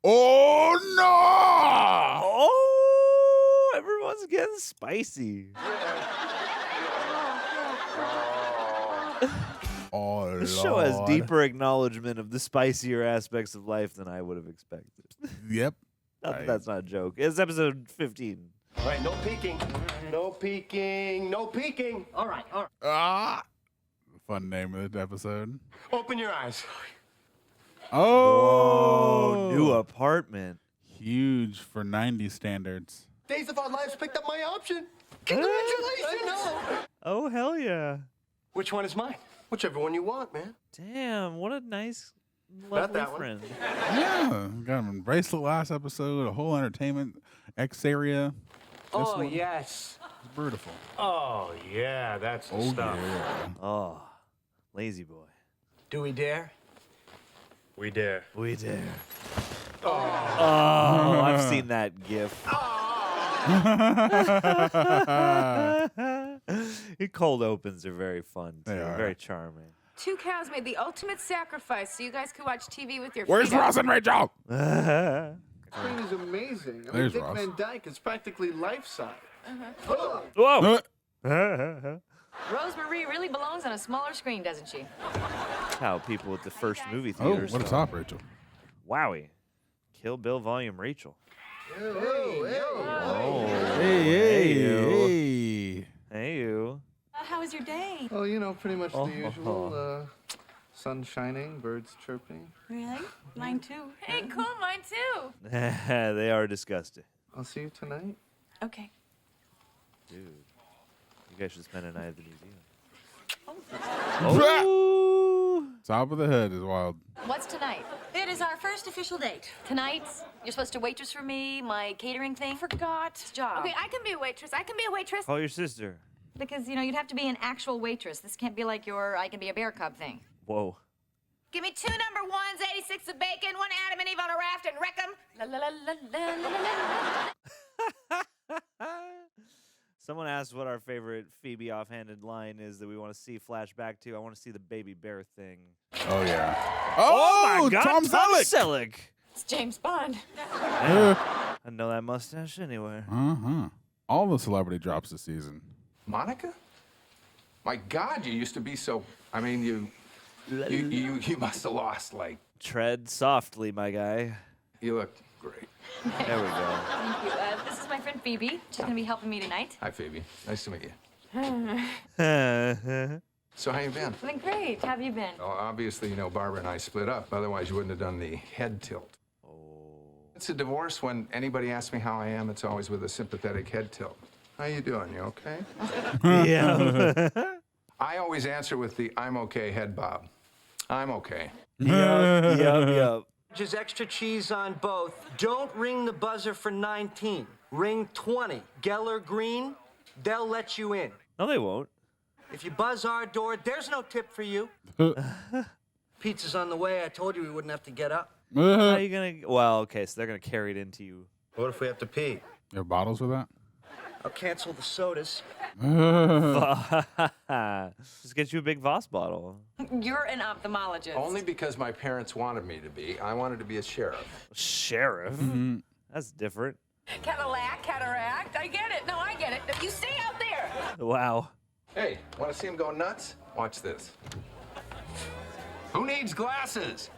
Oh no! Oh, everyone's getting spicy. Oh, This show has Lord. deeper acknowledgement of the spicier aspects of life than I would have expected. Yep. Not that that's not a joke. It's episode 15. All right, no peeking. No peeking. No peeking. All right, all right. Ah. Fun name of the episode. Open your eyes. Oh. Whoa, new apartment. Huge for 90s standards. Days of Our Lives picked up my option. Congratulations. I know. Oh, hell yeah. Which one is mine? Whichever one you want, man. Damn, what a nice, Not lovely that one. friend. Yeah. Got him in bracelet last episode, a whole entertainment X area. This Oh, one, yes. it's beautiful. Oh, yeah, that's the stuff. Yeah. Oh, lazy boy. Do we dare? We dare. We dare. Oh, I've seen that gif. Cold opens are very fun, too. They are. Very charming. 2 cows made the ultimate sacrifice so you guys could watch TV with your Where's feet up. Ross and Rachel? Screen is amazing. I mean, There's Dick Ross. Van Dyke is practically life-size. Whoa! Rosemarie really belongs on a smaller screen, doesn't she? How people at the first movie Oh, theaters. what a top, Rachel. Wowie. Kill Bill Volume Rachel. Hey, Hey, you. How was your day? Oh, you know, pretty much the usual. Sun shining, birds chirping. Really? Mine too. Hey, cool, mine too. They are disgusting. I'll see you tonight. Okay. Dude. You guys should spend a night at the museum. Oh. Top of the head is wild. What's tonight? It is our first official date. Tonight, you're supposed to waitress for me, my catering thing. Forgot. Job. Okay, I can be a waitress. I can be a waitress. Call your sister. Because, you know, you'd have to be an actual waitress. This can't be like your I can be a bear cub thing. Whoa. Give me 2 number 1s, 86 of bacon, 1 Adam and Eve on a raft, and wreck 'em. La la la la la la la. Someone asked what our favorite Phoebe offhanded line is that we want to see flashback to. I want to see the baby bear thing. Oh, yeah. Oh, my God, Tom Selleck. It's James Bond. I know that mustache anywhere. Uh-huh. All the celebrity drops this season. Monica? My God, you used to be so. I mean, you must have lost, like. Tread softly, my guy. You look great. There we go. Thank you. This is my friend Phoebe. She's going to be helping me tonight. Hi, Phoebe. Nice to meet you. Oh, So how you been? Been great. How have you been? Well, obviously, you know, Barbara and I split up. Otherwise, you wouldn't have done the head tilt. It's a divorce. When anybody asks me how I am, it's always with a sympathetic head tilt. How you doing? You okay? Yeah. I always answer with the I'm okay head bob. I'm okay. Yup. Just extra cheese on both. Don't ring the buzzer for 19. Ring 20. Geller Green, they'll let you in. No, they won't. If you buzz our door, there's no tip for you. Pizza's on the way. I told you we wouldn't have to get up. How are you going to... Well, okay, so they're going to carry it into you. What if we have to pee? You have bottles for that? I'll cancel the sodas. Just get you a big Voss bottle. You're an ophthalmologist. Only because my parents wanted me to be. I wanted to be a sheriff. Sheriff? That's different. Cadillac, cataract. I get it. No, I get it. You stay out there. Wow. Hey, want to see him go nuts? Watch this. Who needs glasses?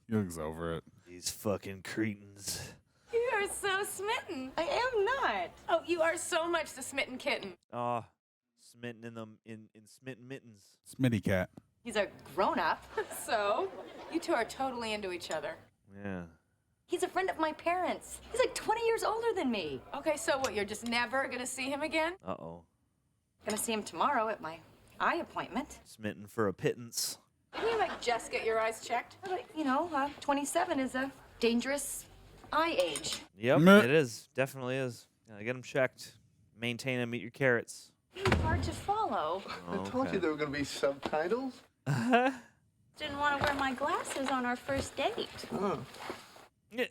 He looks over it. These fucking cretins. You are so smitten. I am not. Oh, you are so much the smitten kitten. Aw. Smitten in them in smitten mittens. Smitty cat. He's a grown-up. So, you two are totally into each other. Yeah. He's a friend of my parents. He's like 20 years older than me. Okay, so what, you're just never gonna see him again? Uh-oh. Gonna see him tomorrow at my eye appointment. Smitten for a pittance. Didn't you, like, just get your eyes checked? But, you know, 27 is a dangerous eye age. Yep, Meh. it is. Definitely is. Gotta get them checked. Maintain them, eat your carrots. Hard to follow. I told you there were going to be subtitles. Didn't want to wear my glasses on our first date. Oh. Yeah.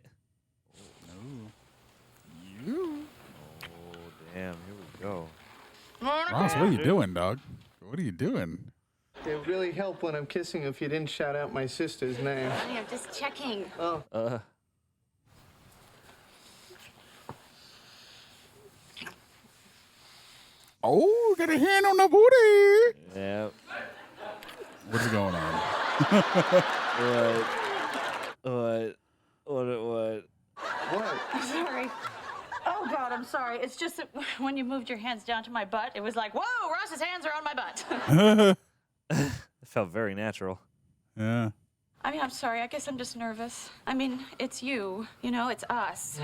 You? Oh, damn. Here we go. Ross, what are you doing, dog? What are you doing? It would really help when I'm kissing if you didn't shout out my sister's name. I'm just checking. Oh. Oh, got a hand on the booty. Yeah. What's going on? What? I'm sorry. Oh, God, I'm sorry. It's just that when you moved your hands down to my butt, it was like, whoa, Ross's hands are on my butt. It felt very natural. Yeah. I mean, I'm sorry. I guess I'm just nervous. I mean, it's you. You know, it's us.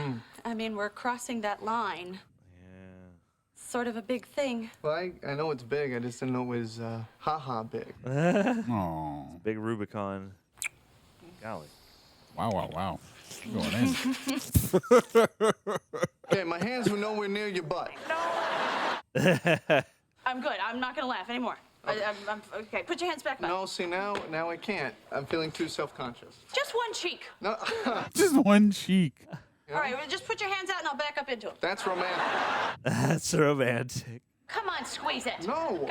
I mean, we're crossing that line. Yeah. Sort of a big thing. Well, I know it's big. I just didn't know it was ha-ha big. Oh. Big Rubicon. Golly. Wow. Going in. Okay, my hands were nowhere near your butt. I'm good. I'm not going to laugh anymore. Okay, put your hands back. No, see, now I can't. I'm feeling too self-conscious. Just one cheek. No. Just one cheek. All right, well, just put your hands out and I'll back up into them. That's romantic. That's romantic. Come on, squeeze it. No.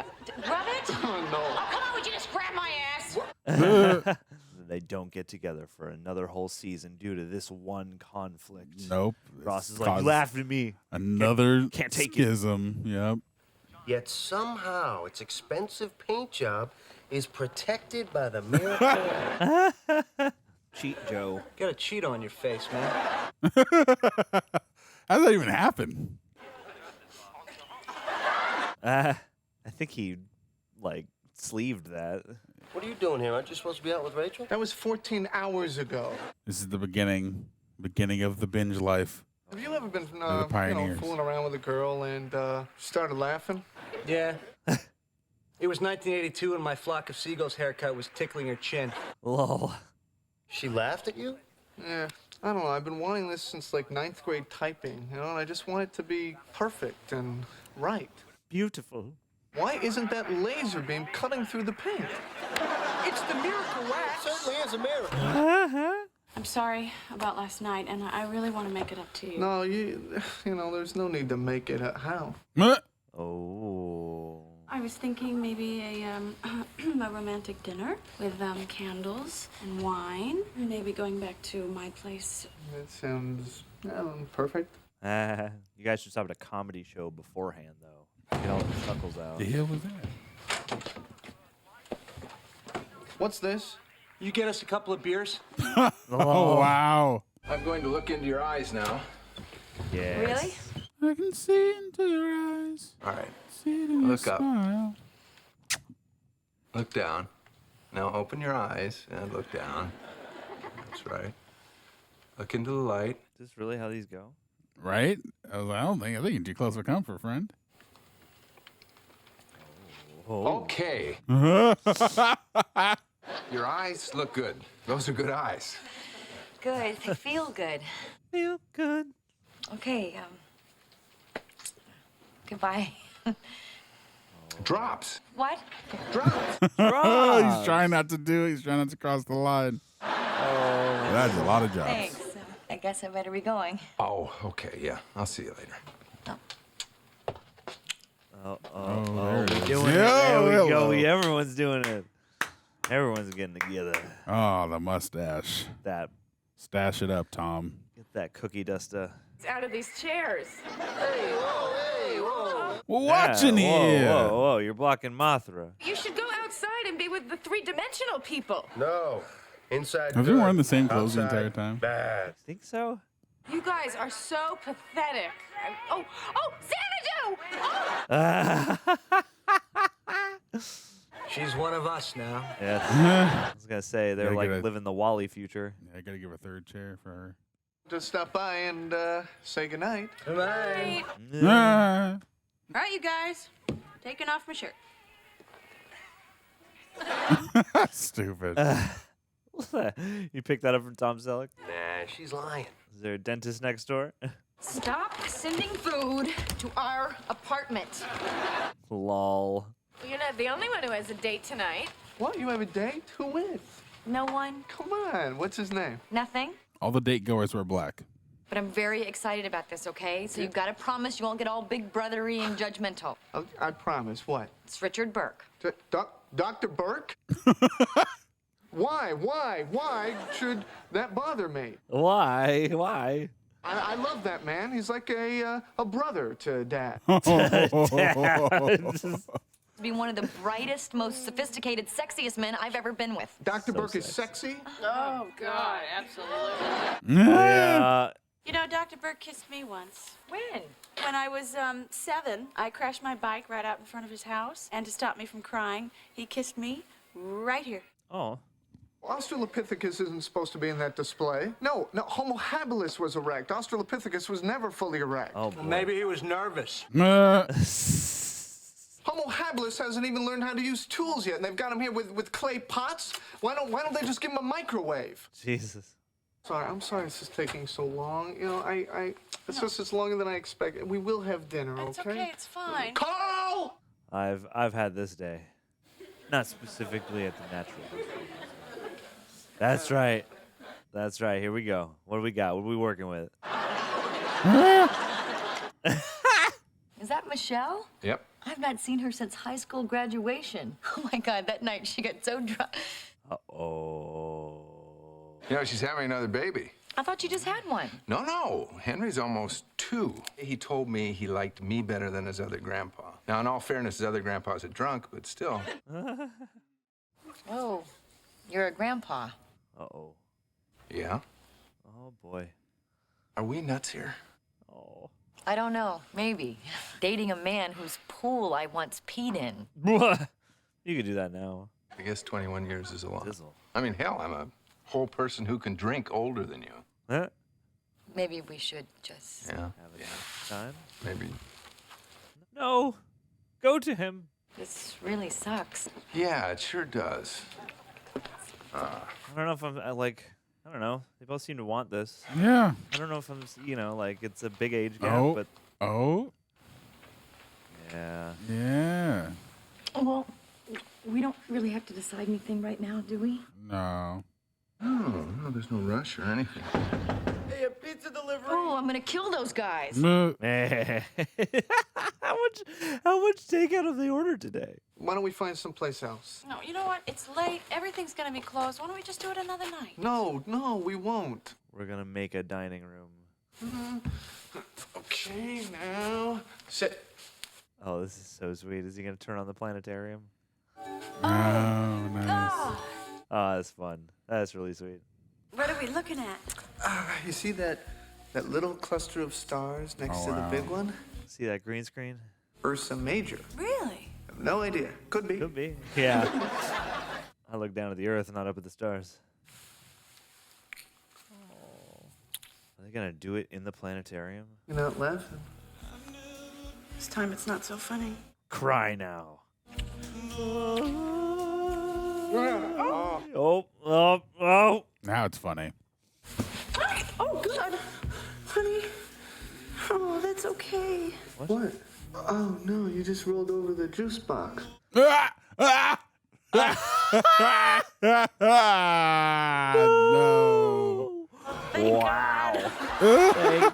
Rub it? Oh, no. Oh, come on, would you just grab my ass? They don't get together for another whole season due to this one conflict. Nope. Ross is like, you laughed at me. Another Can't take schism. Yep. Yet somehow its expensive paint job is protected by the miracle. Cheat Joe. Got a cheat on your face, man. How did that even happen? I think he, sleeved that. What are you doing here? Aren't you supposed to be out with Rachel? That was 14 hours ago. This is the beginning of the binge life. Have you ever been, the pioneers. fooling around with a girl and started laughing? Yeah. It was 1982 and my flock of seagulls haircut was tickling her chin. Lol. She laughed at you? Yeah. I don't know. I've been wanting this since like 9th grade typing, and I just want it to be perfect and right. Beautiful. Why isn't that laser beam cutting through the paint? It's the miracle wax. It certainly is a miracle. I'm sorry about last night, and I really want to make it up to you. No, there's no need to make it. How? Oh. I was thinking maybe a romantic dinner with candles and wine. Maybe going back to my place. That sounds perfect. You guys should stop at a comedy show beforehand, though. Get all the chuckles out. The hell was that? What's this? You get us a couple of beers? Oh, wow. I'm going to look into your eyes now. Yes. Really? I can see into your eyes. All right. See it in your Look up. smile. Look down. Now open your eyes and look down. That's right. Look into the light. Is this really how these go? Right? I think you're too close for comfort, friend. Okay. Your eyes look good. Those are good eyes. Good. They feel good. Feel good. Okay, goodbye. Drops. What? Drops. He's trying not to do it. He's trying not to cross the line. Oh. That's a lot of jobs. Thanks. I guess I better be going. Oh, okay. Yeah. I'll see you later. there We're it is. doing it. There we go. Everyone's doing it. Everyone's getting together. Oh, the mustache. That. Stash it up, Tom. Get that cookie duster. It's out of these chairs. We're watching here. Whoa. You're blocking Mothra. You should go outside and be with the three-dimensional people. No. Inside. Have you good. wearing the same clothes the Outside, entire time? Bad. Think so? You guys are so pathetic. Oh, Xanadu! She's one of us now. Yeah. I was going to say, they're Gotta get a- living the Wally future. Yeah, I gotta give a third chair for her. Just stop by and say goodnight. Goodbye. Ah. All right, you guys. Taking off my shirt. Stupid. You picked that up from Tom Selleck? Nah, she's lying. Is there a dentist next door? Stop sending food to our apartment. Lol. You're not the only one who has a date tonight. What? You have a date? Who with? No one. Come on. What's his name? Nothing. All the date goers were black. But I'm very excited about this, okay? So you've got to promise you won't get all big brothery and judgmental. I promise. What? It's Richard Burke. Dr. Burke? Why? Why should that bother me? Why? I love that man. He's like a brother to Dad. To be one of the brightest, most sophisticated, sexiest men I've ever been with. Dr. Burke is sexy? Oh, God, absolutely. Yeah. You know, Dr. Burke kissed me once. When? When I was 7, I crashed my bike right out in front of his house, and to stop me from crying, he kissed me right here. Oh. Australopithecus isn't supposed to be in that display. No, Homo habilis was erect. Australopithecus was never fully erect. Oh, boy. Maybe he was nervous. Homo habilis hasn't even learned how to use tools yet, and they've got him here with clay pots. Why don't they just give him a microwave? Jesus. I'm sorry this is taking so long. You know, it's longer than I expected. We will have dinner, okay? It's okay, it's fine. Carl! I've had this day. Not specifically at the natural. That's right. That's right. Here we go. What do we got? What are we working with? Is that Michelle? Yep. I've not seen her since high school graduation. Oh my God, that night she got so drunk. Uh-oh. You know, she's having another baby. I thought you just had one. No. Henry's almost 2. He told me he liked me better than his other grandpa. Now, in all fairness, his other grandpa's a drunk, but still. Oh, you're a grandpa. Uh-oh. Yeah? Oh, boy. Are we nuts here? Oh. I don't know. Maybe. Dating a man whose pool I once peed in. You could do that now. I guess 21 years is a lot. Sizzle. I mean, hell, I'm a whole person who can drink older than you. Huh? Maybe we should just... Yeah. Have a good time? Maybe. No. Go to him. This really sucks. Yeah, it sure does. I don't know if I don't know. They both seem to want this. Yeah. I don't know if I'm, like, it's a big age gap, but... Oh. Yeah. Yeah. Well, we don't really have to decide anything right now, do we? No. No, there's no rush or anything. Hey, a pizza delivery. Oh, I'm gonna kill those guys. How much takeout have they ordered today? Why don't we find someplace else? No, you know what? It's late. Everything's gonna be closed. Why don't we just do it another night? No, we won't. We're gonna make a dining room. Okay, now sit. Oh, this is so sweet. Is he gonna turn on the planetarium? Oh, nice. Oh, that's fun. That's really sweet. What are we looking at? You see that little cluster of stars next to the big one? See that green screen? Ursa Major. Really? I have no idea. Could be. Could be. Yeah. I look down at the earth, not up at the stars. Oh. Are they gonna do it in the planetarium? You're not laughing. This time it's not so funny. Cry now. Oh. Now it's funny. Oh, God. Honey. Oh, that's okay. What? Oh, no, you just rolled over the juice box. No. Wow. Thank God.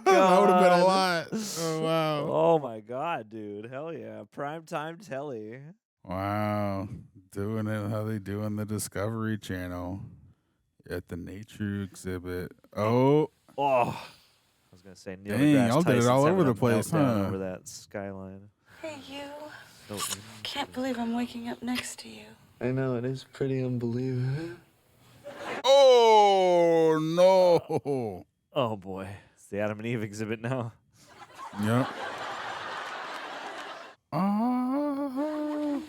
That would have been a lot. Oh, wow. Oh, my God, dude. Hell yeah. Primetime telly. Wow. Doing it how they do on the Discovery Channel at the nature exhibit. Oh. I was going to say, Neil Dang, deGrasse y'all did it Tyson's all having over a the place, meltdown huh? over that skyline. Hey, you. Oh, Can't believe I'm waking up next to you. I know, it is pretty unbelievable. Oh, no. Oh, boy. It's the Adam and Eve exhibit now. Yep.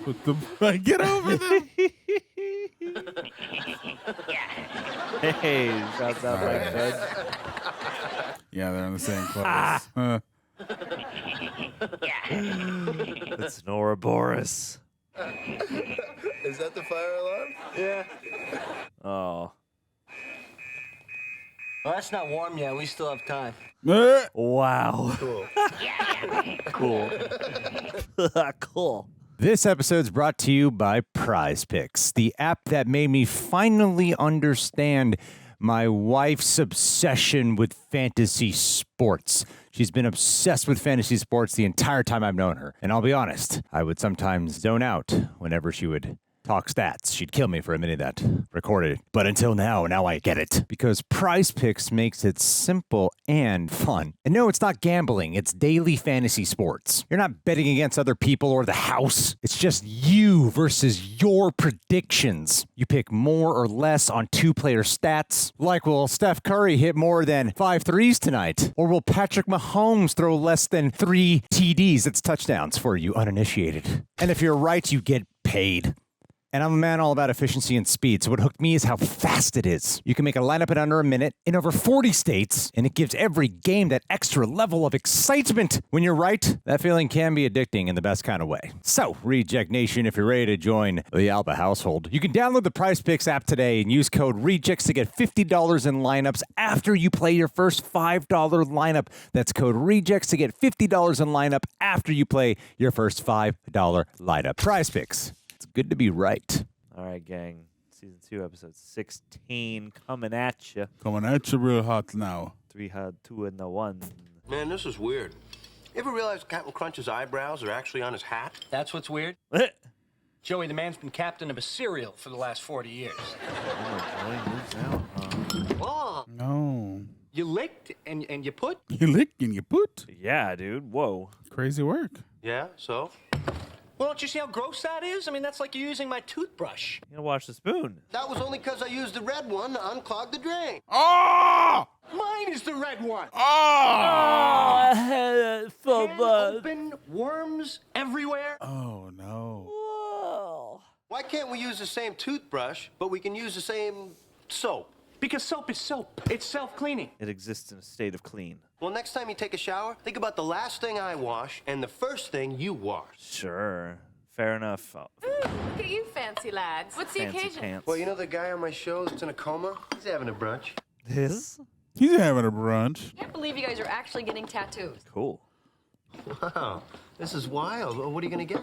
With the get over them. Hey, shouts out Mike Fudge. Yeah, they're in the same clothes. It's Nora Boris. Is that the fire alarm? Yeah. Oh. Well, that's not warm yet. We still have time. Wow. Cool. Cool. Cool. This episode's brought to you by Prize Picks, the app that made me finally understand my wife's obsession with fantasy sports. She's been obsessed with fantasy sports the entire time I've known her. And I'll be honest, I would sometimes zone out whenever she would talk stats. She'd kill me for admitting that. Recorded it. But until now I get it. Because Prize Picks makes it simple and fun. And no, it's not gambling. It's daily fantasy sports. You're not betting against other people or the house. It's just you versus your predictions. You pick more or less on two-player stats. Like, will Steph Curry hit more than 5 threes tonight? Or will Patrick Mahomes throw less than 3 TDs? That's touchdowns for you uninitiated. And if you're right, you get paid. And I'm a man all about efficiency and speed, so what hooked me is how fast it is. You can make a lineup in under a minute in over 40 states, and it gives every game that extra level of excitement. When you're right, that feeling can be addicting in the best kind of way. So, Reject Nation, if you're ready to join the Alba household, you can download the Prize Picks app today and use code REJECTS to get $50 in lineups after you play your first $5 lineup. That's code REJECTS to get $50 in lineup after you play your first $5 lineup. Prize Picks. It's good to be right. All right, gang. Season 2, episode 16, coming at you. Coming at you real hot now. 3 had 2 and the 1. Man, this is weird. You ever realize Captain Crunch's eyebrows are actually on his hat? That's what's weird? Joey, the man's been captain of a cereal for the last 40 years. Oh. No. You licked and you put? You lick and you put? Yeah, dude. Whoa. Crazy work. Yeah, so? Well, don't you see how gross that is? I mean, that's like you using my toothbrush. You gotta wash the spoon. That was only because I used the red one to unclog the drain. Oh! Mine is the red one. Oh! Can open, worms everywhere. Oh, no. Whoa. Why can't we use the same toothbrush, but we can use the same soap? Because soap is soap. It's self-cleaning. It exists in a state of clean. Well, next time you take a shower, think about the last thing I wash and the first thing you wash. Sure. Fair enough. Look at you fancy lads. What's the Fancy occasion? pants. Well, you know the guy on my show that's in a coma? He's having a brunch. This? He's having a brunch. I can't believe you guys are actually getting tattoos. Cool. Wow, this is wild. What are you gonna get?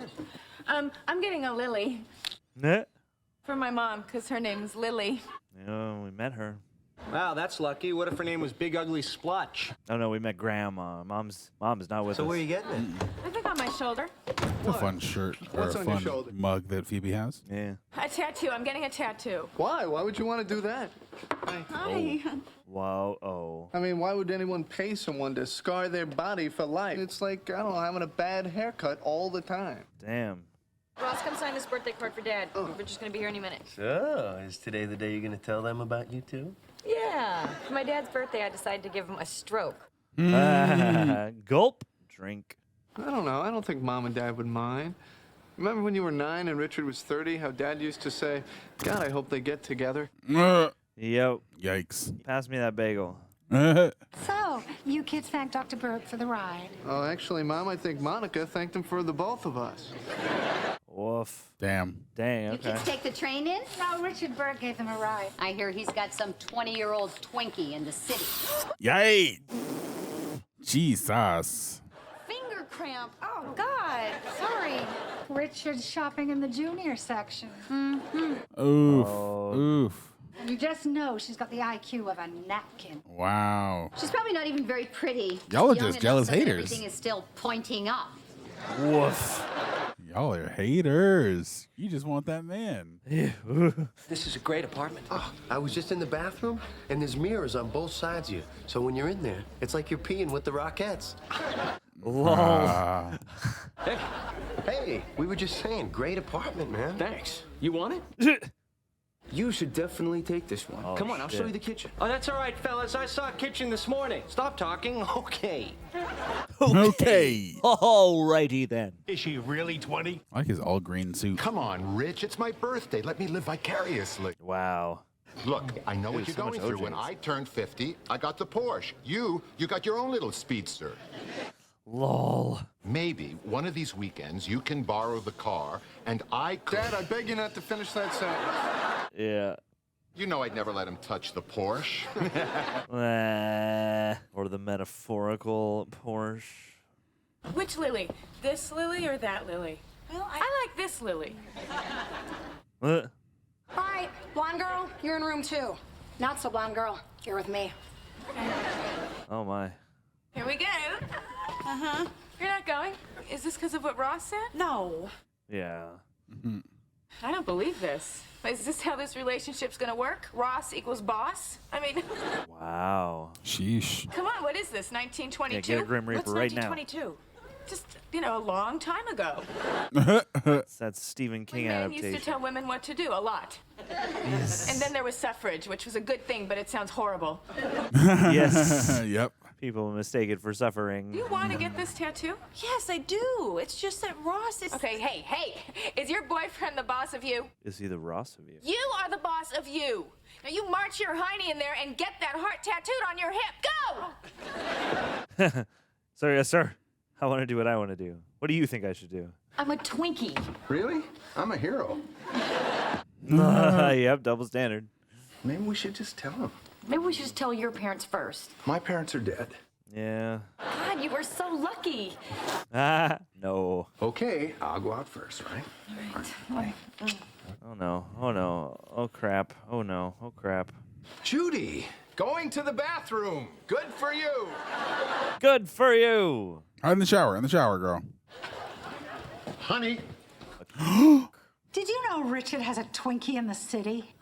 I'm getting a lily Nah. for my mom, because her name's Lily. Yeah, we met her. Wow, that's lucky. What if her name was Big Ugly Splotch? Oh no, we met Grandma. Mom's not with us. So where are you getting it? I think on my shoulder. It's a fun shirt or What's a on your fun shoulder? mug that Phoebe has. Yeah. A tattoo. I'm getting a tattoo. Why? Why would you want to do that? Hi. Wow. Oh. I mean, why would anyone pay someone to scar their body for life? It's like, I don't know, having a bad haircut all the time. Damn. Ross, come sign this birthday card for Dad. We're just gonna be here any minute. So, is today the day you're gonna tell them about you too? Yeah. For my dad's birthday, I decided to give him a stroke. Gulp. Drink. I don't know. I don't think Mom and Dad would mind. Remember when you were 9 and Richard was 30, how Dad used to say, God, I hope they get together? Yo. Yikes. Pass me that bagel. So, you kids thank Dr. Burke for the ride. Oh, actually, Mom, I think Monica thanked him for the both of us. Woof. Damn. Dang, You okay. kids take the train in? No, Richard Burke gave them a ride. I hear he's got some 20-year-old Twinkie in the city. Yay! Jesus. Finger cramp. Oh, God. Sorry. Richard's shopping in the junior section. Mm-hmm. Oof. Oh. Oof. And you just know she's got the IQ of a napkin. Wow. She's probably not even very pretty. Y'all are Young just enough jealous so that haters. Everything is still pointing up. Woof. Y'all are haters. You just want that man. This is a great apartment. Oh, I was just in the bathroom, and there's mirrors on both sides of you. So when you're in there, it's like you're peeing with the Rockettes. Lol. Hey, we were just saying, great apartment, man. Thanks. You want it? You should definitely take this one. Oh, Come on, I'll show you the kitchen. Oh, that's all right, fellas. I saw a kitchen this morning. Stop talking. Okay. Okay. Alrighty then. Is she really 20? I like his all green suit. Come on, Rich. It's my birthday. Let me live vicariously. Wow. Look, I know what There's you're so going much through. When OJs. I turned 50, I got the Porsche. You got your own little speedster. Lol. Maybe one of these weekends you can borrow the car, and I could... Dad, I beg you not to finish that sentence. Yeah. You know I'd never let him touch the Porsche. Or the metaphorical Porsche. Which Lily? This Lily or that Lily? Well, I like this Lily. All right, blonde girl, you're in room 2. Not so blonde girl, you're with me. Oh my. Here we go. Uh-huh. You're not going? Is this because of what Ross said? No. Yeah. I don't believe this. Is this how this relationship's gonna work? Ross equals boss? I mean, Wow. Sheesh. come on, what is this, 1922? Yeah, get a Grim Reaper What's right now. 1922? Just, a long time ago. That's Stephen King Men used adaptation. to tell women what to do, a lot. And then there was suffrage, which was a good thing, but it sounds horrible. Yes. Yep. People mistake it for suffering. You want to get this tattoo? Yes, I do. It's just that Ross is... Okay, hey, is your boyfriend the boss of you? Is he the Ross of you? You are the boss of you. Now you march your hiney in there and get that heart tattooed on your hip. Go! Sorry, yes, sir. I want to do what I want to do. What do you think I should do? I'm a Twinkie. Really? I'm a hero. Yep, double standard. Maybe we should just tell him. Maybe we should just tell your parents first. My parents are dead. Yeah. God, you were so lucky. No. Okay, I'll go out first, right? All right. Oh no. Oh no. Oh crap. Oh no. Oh crap. Judy, going to the bathroom. Good for you. Good for you. In the shower, girl. Honey. Did you know Richard has a Twinkie in the city?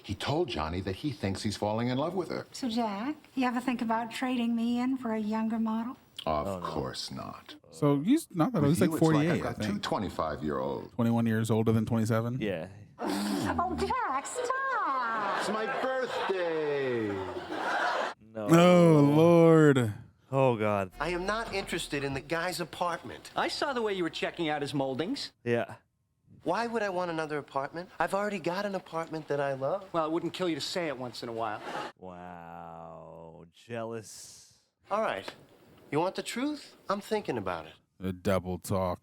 He told Johnny that he thinks he's falling in love with her. So, Jack, you ever think about trading me in for a younger model? Of course not. So he's not that old. He's With like you, it's 48, I've got I think. two 25-year-olds. 21 years older than 27. Yeah. Oh, Jack, stop! It's my birthday. No. Oh, Lord. Oh God. I am not interested in the guy's apartment. I saw the way you were checking out his moldings. Yeah. Why would I want another apartment? I've already got an apartment that I love. Well, it wouldn't kill you to say it once in a while. Wow. Jealous. All right. You want the truth? I'm thinking about it. The double talk.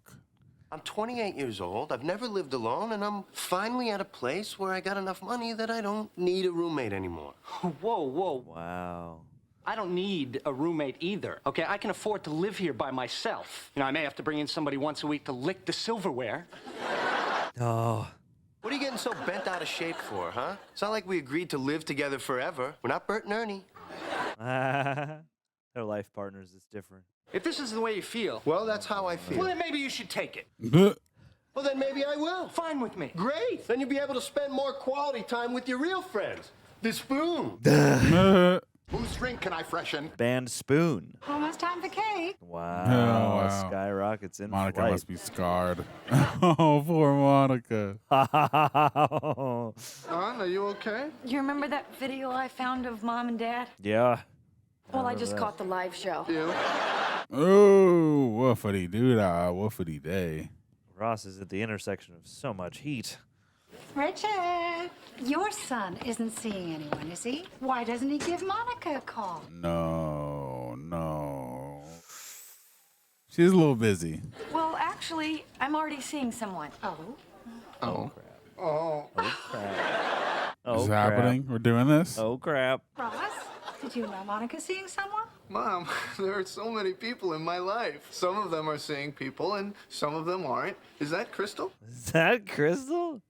I'm 28 years old. I've never lived alone, and I'm finally at a place where I got enough money that I don't need a roommate anymore. Whoa, whoa. Wow. I don't need a roommate either. Okay, I can afford to live here by myself. I may have to bring in somebody once a week to lick the silverware. Oh. What are you getting so bent out of shape for, huh? It's not like we agreed to live together forever. We're not Bert and Ernie. Their life partners is different. If this is the way you feel, Well, that's how I feel. well, then maybe you should take it. Well, then maybe I will. Fine with me. Great. Then you'll be able to spend more quality time with your real friends. The spoon. Whose drink can I freshen? Band Spoon. Almost time for cake. Wow. Oh, wow. Skyrockets in Monica flight. must be scarred. Oh, poor Monica. Wow. Hon, are you okay? You remember that video I found of Mom and Dad? Yeah. Well, I just caught the live show. Oh, woofity doo-dah, woofity day. Ross is at the intersection of so much heat. Richard, your son isn't seeing anyone, is he? Why doesn't he give Monica a call? No. She's a little busy. Well, actually, I'm already seeing someone. Oh. Oh. Oh. Oh, crap. This is crap. happening? We're doing this? Oh, crap. Ross, did you know Monica's seeing someone? Mom, there are so many people in my life. Some of them are seeing people, and some of them aren't. Is that Crystal? Is that Crystal?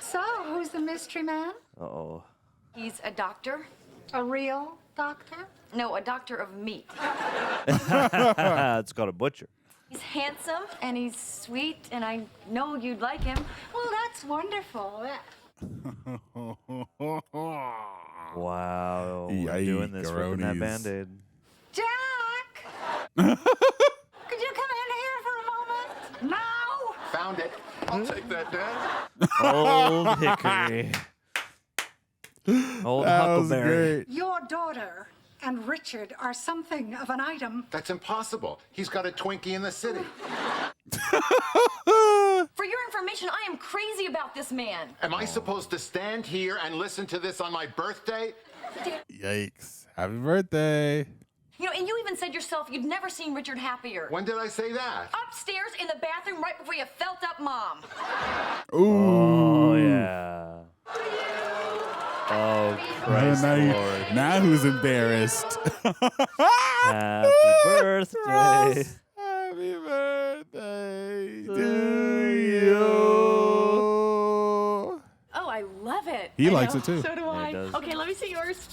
So, who's the mystery man? Uh-oh. He's a doctor. A real doctor? No, a doctor of meat. It's called a butcher. He's handsome and he's sweet, and I know you'd like him. Well, that's wonderful. Wow. We're doing this, ripping that Yikes. Band-Aid. Jack! Could you come in here for a moment? Now! Found it. I'll take that, Dad. Old Hickory. Old That was Huckleberry. great. Your daughter and Richard are something of an item. That's impossible. He's got a Twinkie in the city. For your information, I am crazy about this man. Am I supposed to stand here and listen to this on my birthday? Yikes. Happy birthday. And you even said yourself you'd never seen Richard happier. When did I say that? Upstairs in the bathroom right before you felt up Mom. Ooh. Oh, yeah. Oh, Christ Lord. Now who's embarrassed? Happy birthday. Happy birthday to you. Oh, I love it. He I likes know. it too. So do Yeah, I. he does. Okay, let me see yours.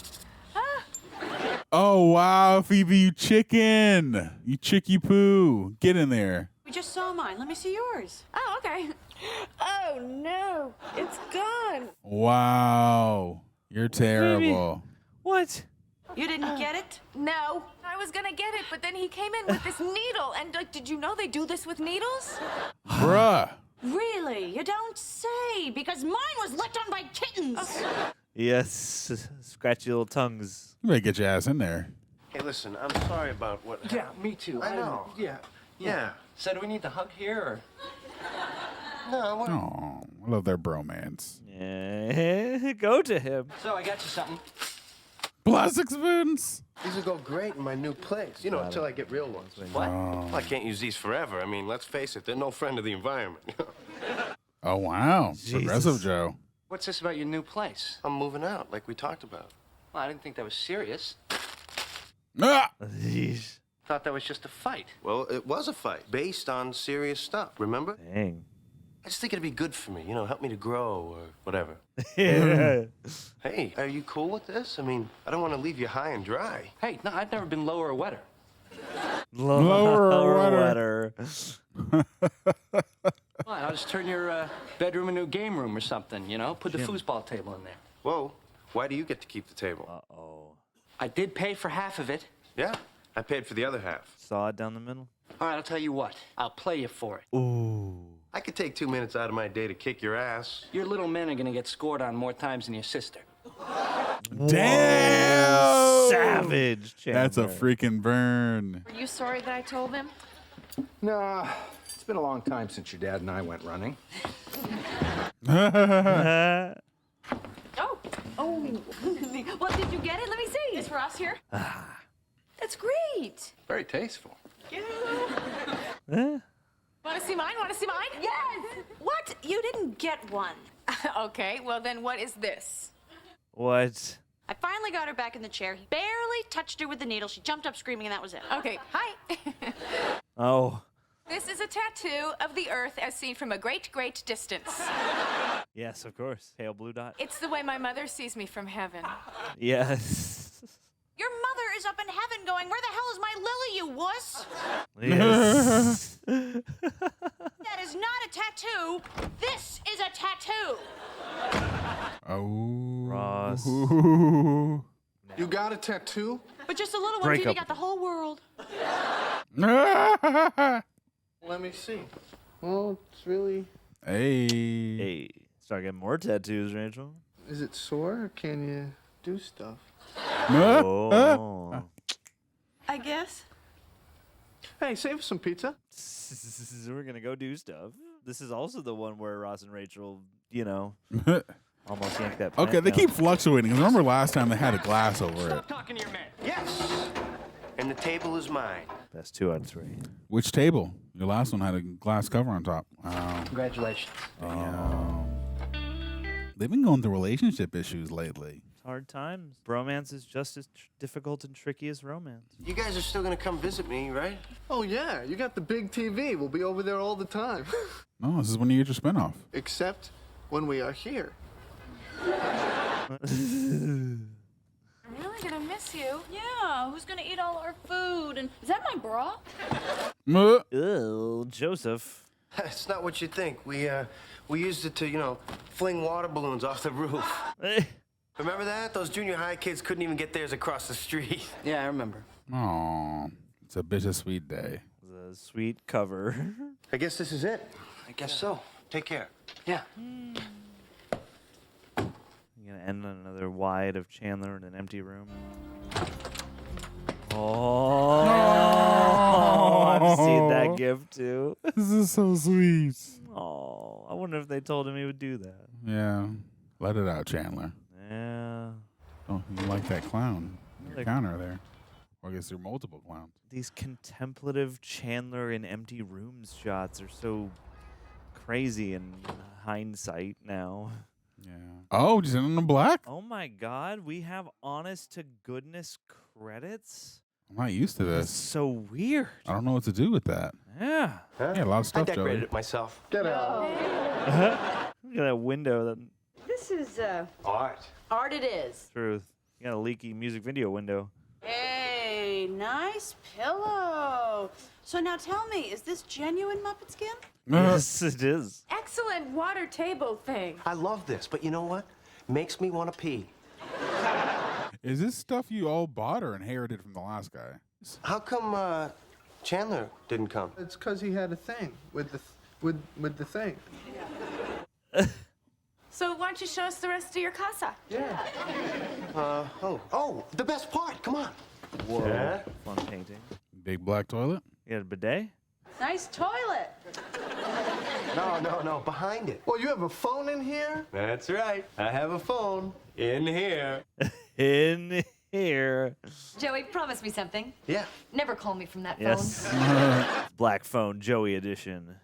Oh, wow, Phoebe, you chicken. You chicky poo. Get in there. just saw mine. Let me see yours. Oh, okay. Oh, no. It's gone. Wow. You're terrible. What? You didn't get it? No. I was gonna get it, but then he came in with this needle. And, like, did you know they do this with needles? Bruh. Really? You don't say, because mine was licked on by kittens. Yes, scratchy little tongues. You better get your ass in there. Hey, listen, I'm sorry about what... Yeah, me too. I know. Yeah. So do we need to hug here, or? No, what? Oh, I love their bromance. Yeah, go to him. So I got you something. Plastic spoons. These will go great in my new place. You know, until I get real ones. What? Oh. Well, I can't use these forever. I mean, let's face it, they're no friend of the environment. Oh, wow. Jesus. Progressive Joe. What's this about your new place? I'm moving out, like we talked about. Well, I didn't think that was serious. Ah! Yeesh. Thought that was just a fight. Well, it was a fight based on serious stuff, remember? Dang. I just think it'd be good for me, you know, help me to grow or whatever. Yeah. Hey, are you cool with this? I mean, I don't want to leave you high and dry. Hey, no, I've never been lower or wetter. Lower wetter. Well, I'll just turn your bedroom into a game room or something, you know? Put the foosball table in there. Whoa, why do you get to keep the table? Uh-oh. I did pay for half of it. Yeah, I paid for the other half. Saw it down the middle. All right, I'll tell you what. I'll play you for it. Ooh. I could take 2 minutes out of my day to kick your ass. Your little men are gonna get scored on more times than your sister. Damn! Savage, Chandler. That's a freaking burn. Are you sorry that I told him? Nah, it's been a long time since your dad and I went running. Oh. Oh. Well, did you get it? Let me see. It's for us here. That's great. Very tasteful. Want to see mine? Want to see mine? Yes! What? You didn't get one. Okay, well then what is this? What? I finally got her back in the chair. He barely touched her with the needle. She jumped up screaming, and that was it. Okay, hi. Oh. This is a tattoo of the Earth as seen from a great, great distance. Yes, of course. Pale blue dot. It's the way my mother sees me from heaven. Yes. Your mother is up in heaven going, where the hell is my lily, you wuss? Yes. That is not a tattoo. This is a tattoo. Oh. Ross. You got a tattoo? But just a little one. Breakup. Phoebe got the whole world. Let me see. Well, it's really... Hey. Hey. Start getting more tattoos, Rachel. Is it sore or can you do stuff? Oh. I guess. Hey, save us some pizza. We're going to go do stuff. This is also the one where Ross and Rachel, you know, almost yanked that Okay, plant they down. keep fluctuating. Remember last time they had a glass over it. Stop talking to your man. Yes! And the table is mine. Best 2 out of 3. Which table? Your last one had a glass cover on top. Wow. Congratulations. They've been going through relationship issues lately. Hard times. Bromance is just as difficult and tricky as romance. You guys are still gonna come visit me, right? Oh, yeah. You got the big TV. We'll be over there all the time. No, this is when you get your spinoff. Except when we are here. I'm really gonna miss you. Yeah, who's gonna eat all our food? And is that my bra? Ew, Joseph. It's not what you think. We used it to, you know, fling water balloons off the roof. Remember that? Those junior high kids couldn't even get theirs across the street. Yeah, I remember. Aw, it's a bittersweet day. The sweet cover. I guess this is it. I guess so. Take care. Yeah. You're going to end on another wide of Chandler in an empty room. Oh, I've seen that gif too. This is so sweet. Oh, I wonder if they told him he would do that. Yeah. Let it out, Chandler. Yeah. Oh, you like that clown. Your Like- counter there. Or I guess there are multiple clowns. These contemplative Chandler in empty rooms shots are so crazy in hindsight now. Yeah. Oh, just in the black? Oh my God, we have honest to goodness credits? I'm not used to That's this. so weird. I don't know what to do with that. Yeah. Yeah, a lot of I stuff, decorated Joey. it myself. Get out. Look at that window. That This is, Art. art it is. truth. You got a leaky music video window. Hey. Hey, nice pillow. So now tell me, is this genuine Muppet skin? Yes, it is. Excellent water table thing. I love this, but you know what? Makes me want to pee. Is this stuff you all bought or inherited from the last guy? How come Chandler didn't come? It's because he had a thing with the thing. So why don't you show us the rest of your casa? Yeah. Oh, the best part. Come on. Whoa. Yeah. Fun painting. Big black toilet? You got a bidet? Nice toilet. No, behind it. Well, you have a phone in here? That's right. I have a phone in here. In here. Joey, promise me something. Yeah. Never call me from that Yes. phone. Black phone, Joey edition.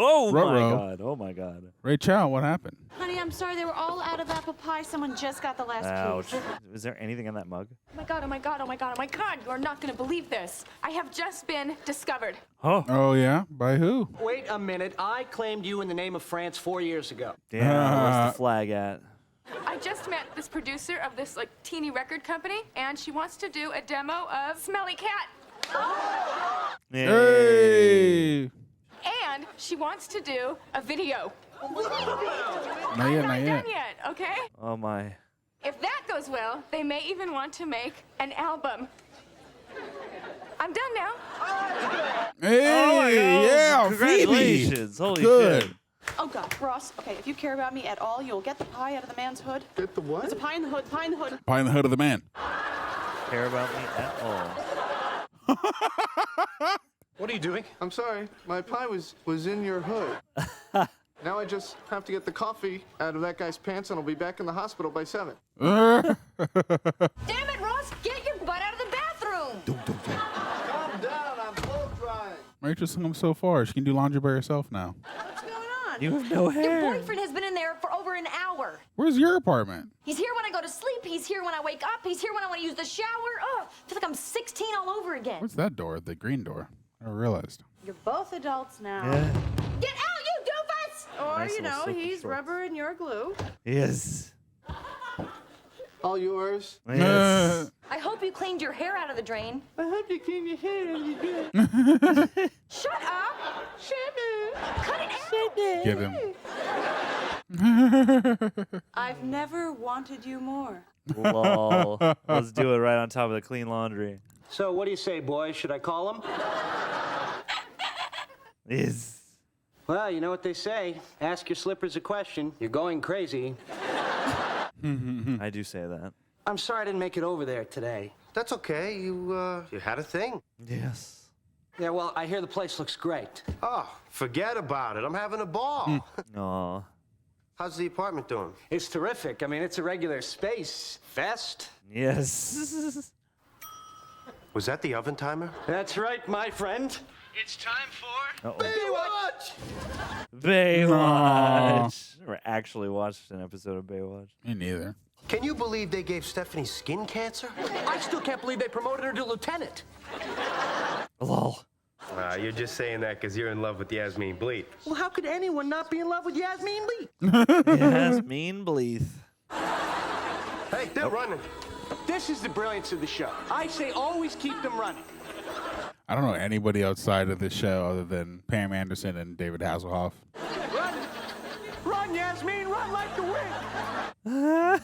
Oh my Ruh-roh. God. Oh my God. Rachel, what happened? Honey, I'm sorry. They were all out of apple pie. Someone just got the last Ouch. piece. Is there anything in that mug? Oh my God, oh my God, oh my God, oh my God. You are not going to believe this. I have just been discovered. Oh. Oh, yeah? By who? Wait a minute. I claimed you in the name of France 4 years ago. Damn, where's the flag at? I just met this producer of this like teeny record company, and she wants to do a demo of Smelly Cat. Hey! And she wants to do a video. Not I'm yet, not not done yet. yet, okay? Oh my. If that goes well, they may even want to make an album. I'm done now. Hey, Oh my God. yeah, Congratulations. Phoebe. Holy Good. shit. Oh God, Ross. Okay, if you care about me at all, you'll get the pie out of the man's hood. Get the what? There's a pie in the hood. Pie in the hood. Pie in the hood of the man. Care about me at all. What are you doing? I'm sorry. My pie was in your hood. Now I just have to get the coffee out of that guy's pants, and I'll be back in the hospital by 7. Damn it, Ross! Get your butt out of the bathroom! Calm down. I'm blow drying. Rachel sung him so far. She can do laundry by herself now. What's going on? You have no Your hair. boyfriend has been in there for over an hour. Where's your apartment? He's here when I go to sleep. He's here when I wake up. He's here when I want to use the shower. Ugh, I feel like I'm 16 all over again. What's that door? The green door. I never realized. You're both adults now. Yeah. Get out, you doofus! Or, Nice you little know, silky he's shorts. rubber and you're glue. Yes. All yours. Yes. I hope you cleaned your hair out of the drain. I hope you clean your hair and you good. Shut up! Cut it out! Give him. I've never wanted you more. Lol. Let's do it right on top of the clean laundry. So what do you say, boys? Should I call him? Yes. Well, you know what they say. Ask your slippers a question. You're going crazy. I do say that. I'm sorry I didn't make it over there today. That's okay. You had a thing. Yes. Yeah, well, I hear the place looks great. Oh, forget about it. I'm having a ball. Aw. How's the apartment doing? It's terrific. I mean, it's a regular space fest. Yes. Was that the oven timer? That's right, my friend. It's time for Uh-oh. Baywatch! Baywatch. Never actually watched an episode of Baywatch. Me neither. Can you believe they gave Stephanie skin cancer? I still can't believe they promoted her to lieutenant. Lol. You're just saying that because you're in love with Yasmin Bleeth. Well, how could anyone not be in love with Yasmin Lee? Yasmin Bleeth. Hey, they're running. This is the brilliance of the show. I say always keep them running. I don't know anybody outside of this show other than Pam Anderson and David Hasselhoff. Run! Run, Yasmin! Run like the wind!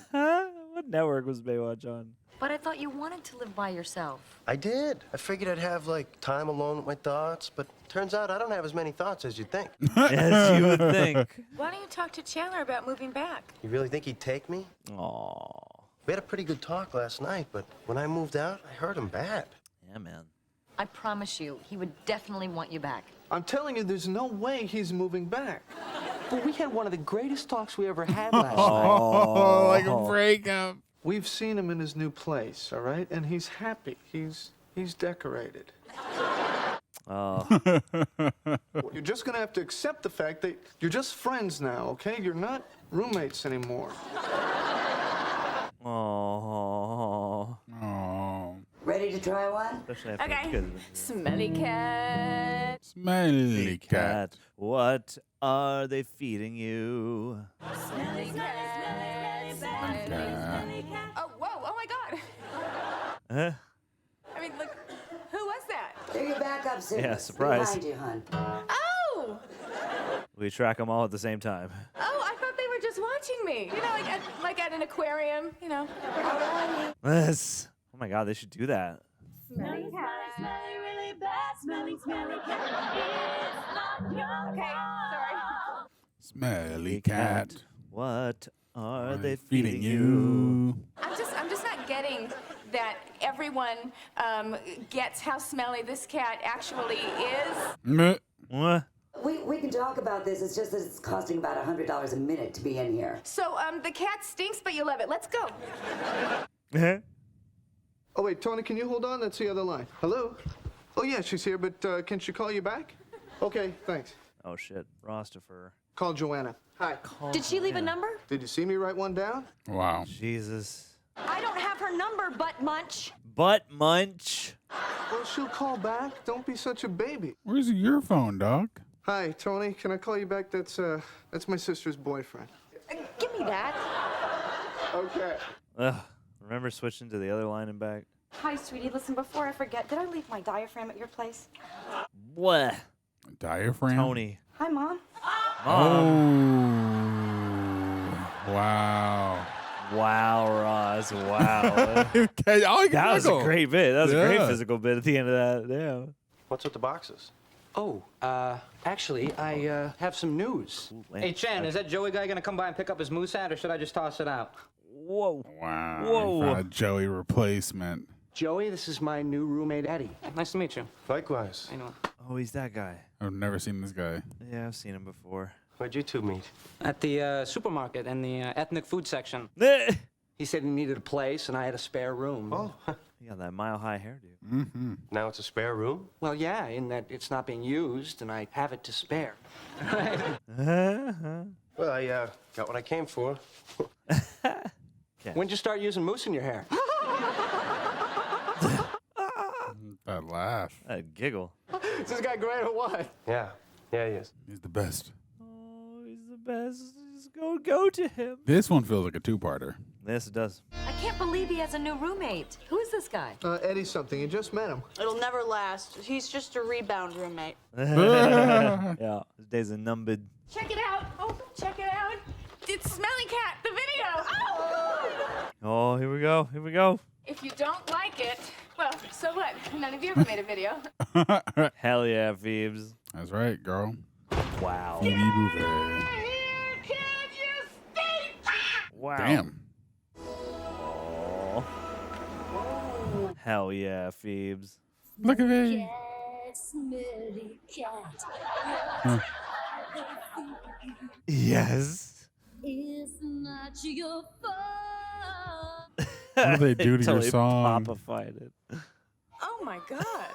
What network was Baywatch on? But I thought you wanted to live by yourself. I did. I figured I'd have, like, time alone with my thoughts, but turns out I don't have as many thoughts as you'd think. As you would think. Why don't you talk to Chandler about moving back? You really think he'd take me? Aw. We had a pretty good talk last night, but when I moved out, I hurt him bad. Yeah, man. I promise you, he would definitely want you back. I'm telling you, there's no way he's moving back. But we had one of the greatest talks we ever had last night. Oh, like a breakup. We've seen him in his new place, all right? And he's happy. He's decorated. Oh. You're just gonna have to accept the fact that you're just friends now, okay? You're not roommates anymore. Oh. Oh. Ready to try one? Okay. Smelly cat. Smelly cat. What are they feeding you? Smelly cat. Smelly cat. Oh, whoa. Oh, my God. I mean, look, who was that? They're your backup singers. Yeah, surprise. Behind you, hon. Oh! We track them all at the same time. Oh, I thought they were just watching me. You know, like at an aquarium, you know. Yes. Oh my God, they should do that. Smelly cat. Smelly, really bad. Smelly cat. It's not your okay, sorry. Smelly cat. What are they feeding you? I'm just not getting that everyone gets how smelly this cat actually is. What? We can talk about this. It's just that it's costing about $100 a minute to be in here. So, the cat stinks, but you love it. Let's go. Oh, wait, Tony, can you hold on? That's the other line. Hello? Oh, yeah, she's here, but can she call you back? Okay, thanks. Oh shit, Rostifer. Call Joanna. Hi. Did she leave a number? Did you see me write one down? Wow. Jesus. I don't have her number, Butt Munch. Butt Munch. Well, she'll call back. Don't be such a baby. Where's your phone, dog? Hi, Tony. Can I call you back? That's my sister's boyfriend. Give me that. Okay. Ugh. Remember switching to the other line and back? Hi, sweetie. Listen, before I forget, did I leave my diaphragm at your place? What? Diaphragm? Tony. Hi, Mom. Oh. Wow. Wow, Ross. Wow. Okay, that was a great bit. That was a great Yeah. physical bit at the end of that. Yeah. What's with the boxes? Oh, actually, I have some news. Hey, Chan, is that Joey guy gonna come by and pick up his moose hat, or should I just toss it out? Whoa. Wow. Whoa. Found a Joey replacement. Joey, this is my new roommate, Eddie. Nice to meet you. Likewise. I know. Oh, he's that guy. I've never seen this guy. Yeah, I've seen him before. Where'd you two meet? At the supermarket in the ethnic food section. He said he needed a place, and I had a spare room. Oh. You got that mile-high hairdo. Mm-hmm. Now it's a spare room? Well, yeah, in that it's not being used, and I have it to spare. Well, I got what I came for. When'd you start using mousse in your hair? That laugh. That giggle. Is this guy great or what? Yeah. Yeah, he is. He's the best. Oh, he's the best. Just go to him. This one feels like a two-parter. Yes, it does. I can't believe he has a new roommate. Who is this guy? Eddie something. You just met him. It'll never last. He's just a rebound roommate. Yeah, his days are numbered. Check it out. Oh, check it out. It's Smelly Cat, the video. Oh! Oh, here we go. Here we go. If you don't like it, well, so what? None of you ever made a video. Hell yeah, Phoebes. That's right, girl. Wow. Phoebe Bouvet. Wow. Damn. Oh. Hell yeah, Phoebes. Look at me. Yes. It's not your fault. What do they do to your Totally song? popified it. Oh my God.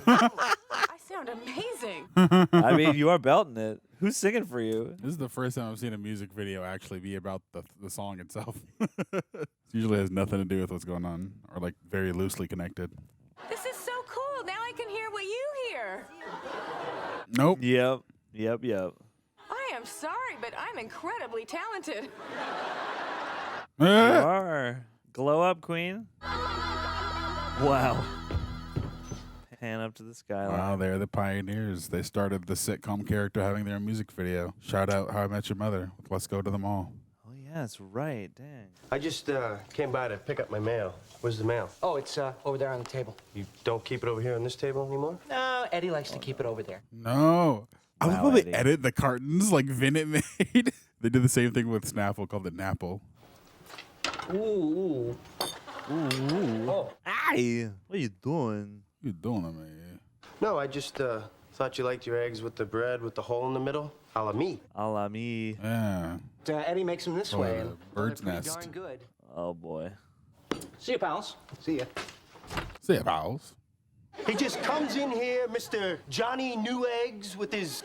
I sound amazing. I mean, you are belting it. Who's singing for you? This is the first time I've seen a music video actually be about the song itself. It usually has nothing to do with what's going on, or like very loosely connected. This is so cool. Now I can hear what you hear. Nope. Yep. I am sorry, but I'm incredibly talented. You are. Glow up, queen. Wow. Pan up to the skyline. Wow, they're the pioneers. They started the sitcom character having their music video. Shout out How I Met Your Mother with Let's Go to the Mall. Oh, yeah, that's right. Dang. I just came by to pick up my mail. Where's the mail? Oh, it's over there on the table. You don't keep it over here on this table anymore? No, Eddie likes to keep it over there. No. I love Wow, how they Eddie. edit the cartons like Vinnet made. They did the same thing with Snaffle, called it Napple. Ooh. Oh. Aye. What are you doing? What you doing to me? No, I just thought you liked your eggs with the bread with the hole in the middle. A la me. A la me. Yeah. Eddie makes them this Or way. a and bird's they're pretty nest. darn good. Oh, boy. See you, pals. See ya. See ya, pals. He just comes in here, Mr. Johnny New Eggs, with his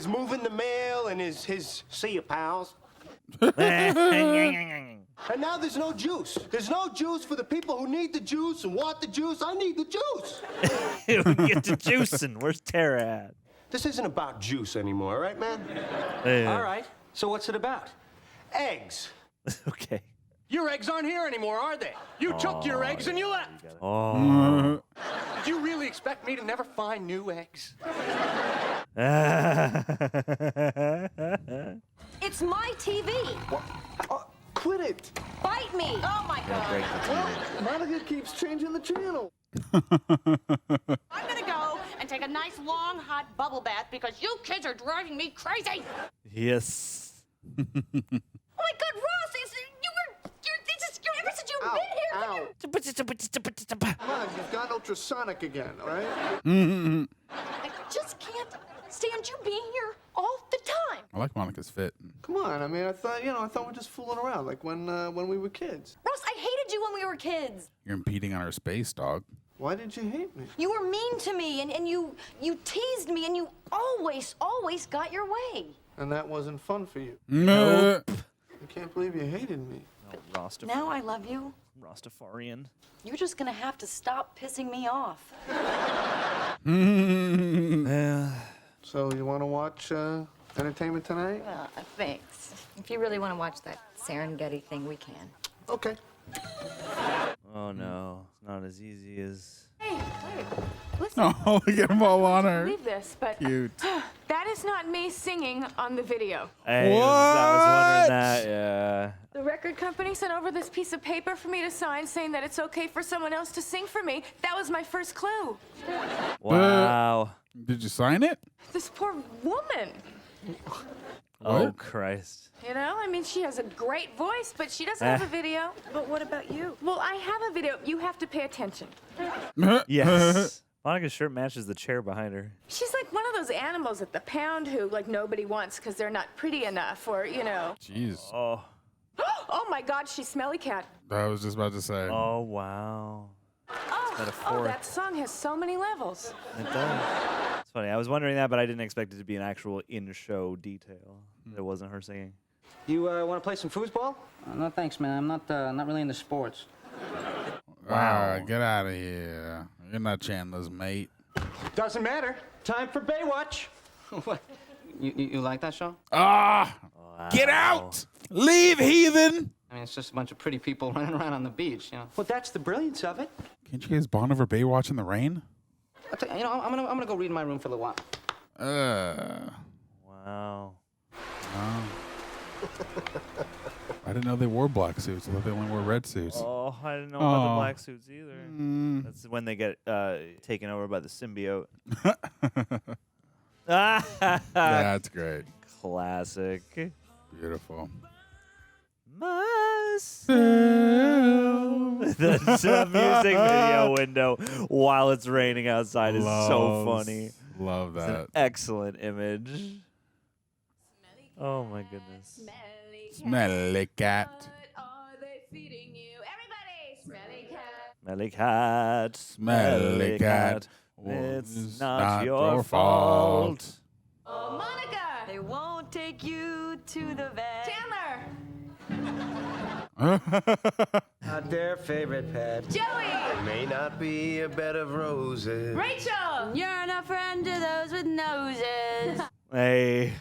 moving the mail and his see ya, pals. And now there's no juice. There's no juice for the people who need the juice and want the juice. I need the juice. We get to juicing. Where's Tara at? This isn't about juice anymore, all right, man? Yeah. All right. So what's it about? Eggs. Okay. Your eggs aren't here anymore, are they? You took your eggs and you left. Oh. Did you really expect me to never find new eggs? It's my TV. Quit it. Bite me. Oh my God. Well, Monica keeps changing the channel. I'm gonna go and take a nice long hot bubble bath because you kids are driving me crazy. Yes. Oh my God, Ross! Ever since you've been here. Mom, you've gone ultrasonic again, all right? I just can't stand you being here all the time. I like Monica's fit. Come on, I mean, I thought we're just fooling around, like when we were kids. Ross, I hated you when we were kids. You're impeding on our space, dog. Why did you hate me? You were mean to me, and you teased me, and you always got your way. And that wasn't fun for you. Nope. I can't believe you hated me. Oh, Now I love you. Rastafarian. You're just gonna have to stop pissing me off. So you want to watch Entertainment Tonight? Thanks. If you really want to watch that Serengeti thing, we can. Okay. Oh no, it's not as easy as. Hey, listen. Oh, get them all on her. Believe this, but Cute. that is not me singing on the video. Hey, I was wondering that. Yeah. The record company sent over this piece of paper for me to sign saying that it's okay for someone else to sing for me. That was my first clue. Wow. Did you sign it? This poor woman. Oh Christ. You know, I mean, she has a great voice, but she doesn't have a video. But what about you? Well, I have a video. You have to pay attention. Yes. Monica's shirt matches the chair behind her. She's like one of those animals at the pound who, like, nobody wants because they're not pretty enough or, you know. Jeez. Oh. Oh, my God, she's Smelly Cat. I was just about to say. Oh wow. Oh, that song has so many levels. It does. It's funny. I was wondering that, but I didn't expect it to be an actual in-show detail. It wasn't her singing. You want to play some foosball? No, thanks, man. I'm not really into sports. Wow. Get out of here. You're not Chandler's mate. Doesn't matter. Time for Baywatch. What? You like that show? Ah! Get out! Leave, heathen! I mean, it's just a bunch of pretty people running around on the beach, you know. Well, that's the brilliance of it. Can't you guys bond over Baywatch in the rain? I'll tell you, I'm gonna go read in my room for a little while. Wow. Oh. I didn't know they wore black suits. I thought they only wore red suits. Oh, I didn't know about the black suits either. That's when they get taken over by the symbiote. That's great. Classic. Beautiful. Myself. The music video window while it's raining outside is so funny. Love that. It's an excellent image. Oh my goodness. Smelly cat. Smelly cat. Smelly cat. It's not your fault. Oh, Monica! They won't take you to the vet. Chandler! Not their favorite pet. Joey! May not be a bed of roses. Rachel! You're not friend to those with noses. Hey.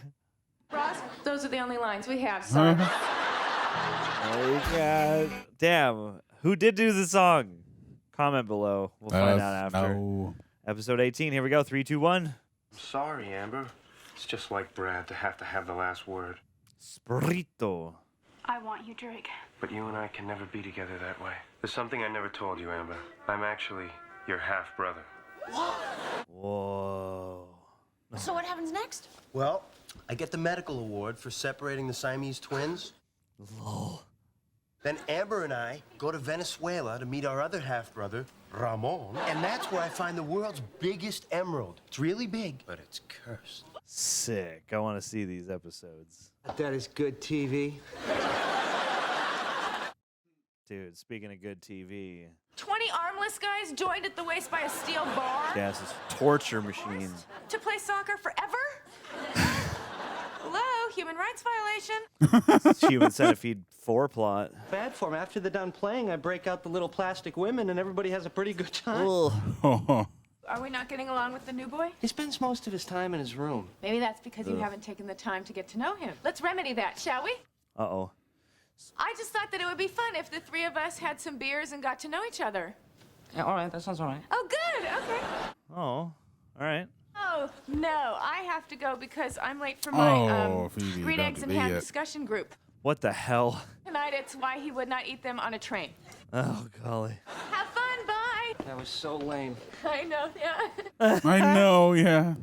Ross, those are the only lines we have, sorry. Oh God. Damn. Who did do the song? Comment below. We'll find out after. No. Episode 18. Here we go. 3, 2, 1. I'm sorry, Amber. It's just like Brad to have the last word. Sprito. I want you, Drake. But you and I can never be together that way. There's something I never told you, Amber. I'm actually your half-brother. Whoa. So what happens next? Well, I get the medical award for separating the Siamese twins. Lol. Then Amber and I go to Venezuela to meet our other half-brother, Ramon. And that's where I find the world's biggest emerald. It's really big, but it's cursed. Sick. I want to see these episodes. That is good TV. Dude, speaking of good TV. 20 armless guys joined at the waist by a steel bar. Gas is torture machine. To play soccer forever? Hello, human rights violation. Human Centipede 4 plot. Bad form. After they're done playing, I break out the little plastic women, and everybody has a pretty good time. Are we not getting along with the new boy? He spends most of his time in his room. Maybe that's because you haven't taken the time to get to know him. Let's remedy that, shall we? Uh-oh. I just thought that it would be fun if the three of us had some beers and got to know each other. Yeah, all right, that sounds all right. Oh, good. Okay. Oh, all right. Oh, no. I have to go because I'm late for my Phoebe, green don't eggs do and that ham yet. discussion group. What the hell? Tonight, it's why he would not eat them on a train. Oh, golly. Have fun. Bye. That was so lame. I know, yeah. I know, yeah.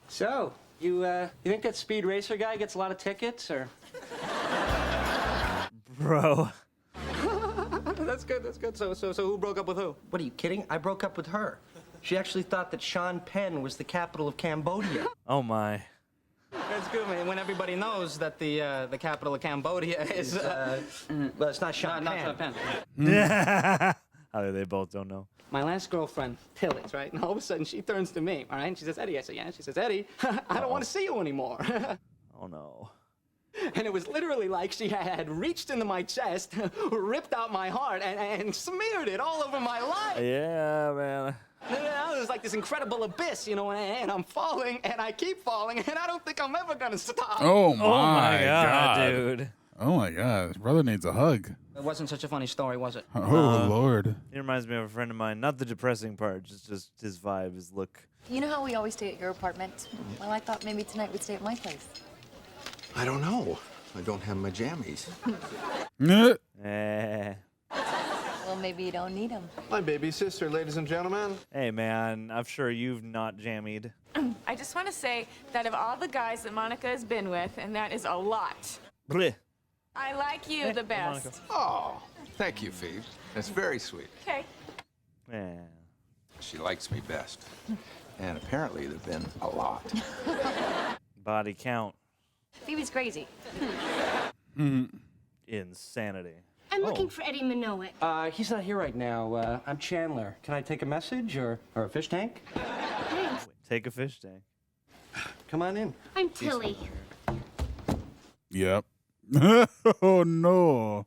So, you think that speed racer guy gets a lot of tickets, or? Bro. That's good, that's good. So who broke up with who? What, are you kidding? I broke up with her. She actually thought that Phnom Penh was the capital of Cambodia. Oh, my. That's good, man. When everybody knows that the capital of Cambodia is... well, it's not Phnom Not Penh. Penh. How they both don't know. My last girlfriend, Tilly's, right? And all of a sudden, she turns to me, all right? And she says, Eddie. I say, yeah. She says, Eddie, I don't want to see you anymore. Oh, no. And it was literally like she had reached into my chest, ripped out my heart, and smeared it all over my life. Yeah, man. It was like this incredible abyss, you know, and I'm falling, and I keep falling, and I don't think I'm ever gonna stop. Oh my God, dude. Oh my God, his brother needs a hug. It wasn't such a funny story, was it? Oh Lord. He reminds me of a friend of mine. Not the depressing part, just his vibe, his look. You know how we always stay at your apartment? Well, I thought maybe tonight we'd stay at my place. I don't know. I don't have my jammies. Well, maybe you don't need them. My baby sister, ladies and gentlemen. Hey, man, I'm sure you've not jammied. I just want to say that of all the guys that Monica has been with, and that is a lot, Blech. I like you the best. Oh, thank you, Phoebe. That's very sweet. Okay. Yeah. She likes me best. And apparently there've been a lot. Body count. Phoebe's crazy. Insanity. I'm looking for Eddie Minowick. He's not here right now. I'm Chandler. Can I take a message or a fish tank? Thanks. Take a fish tank. Come on in. I'm Tilly. Yep. Oh no.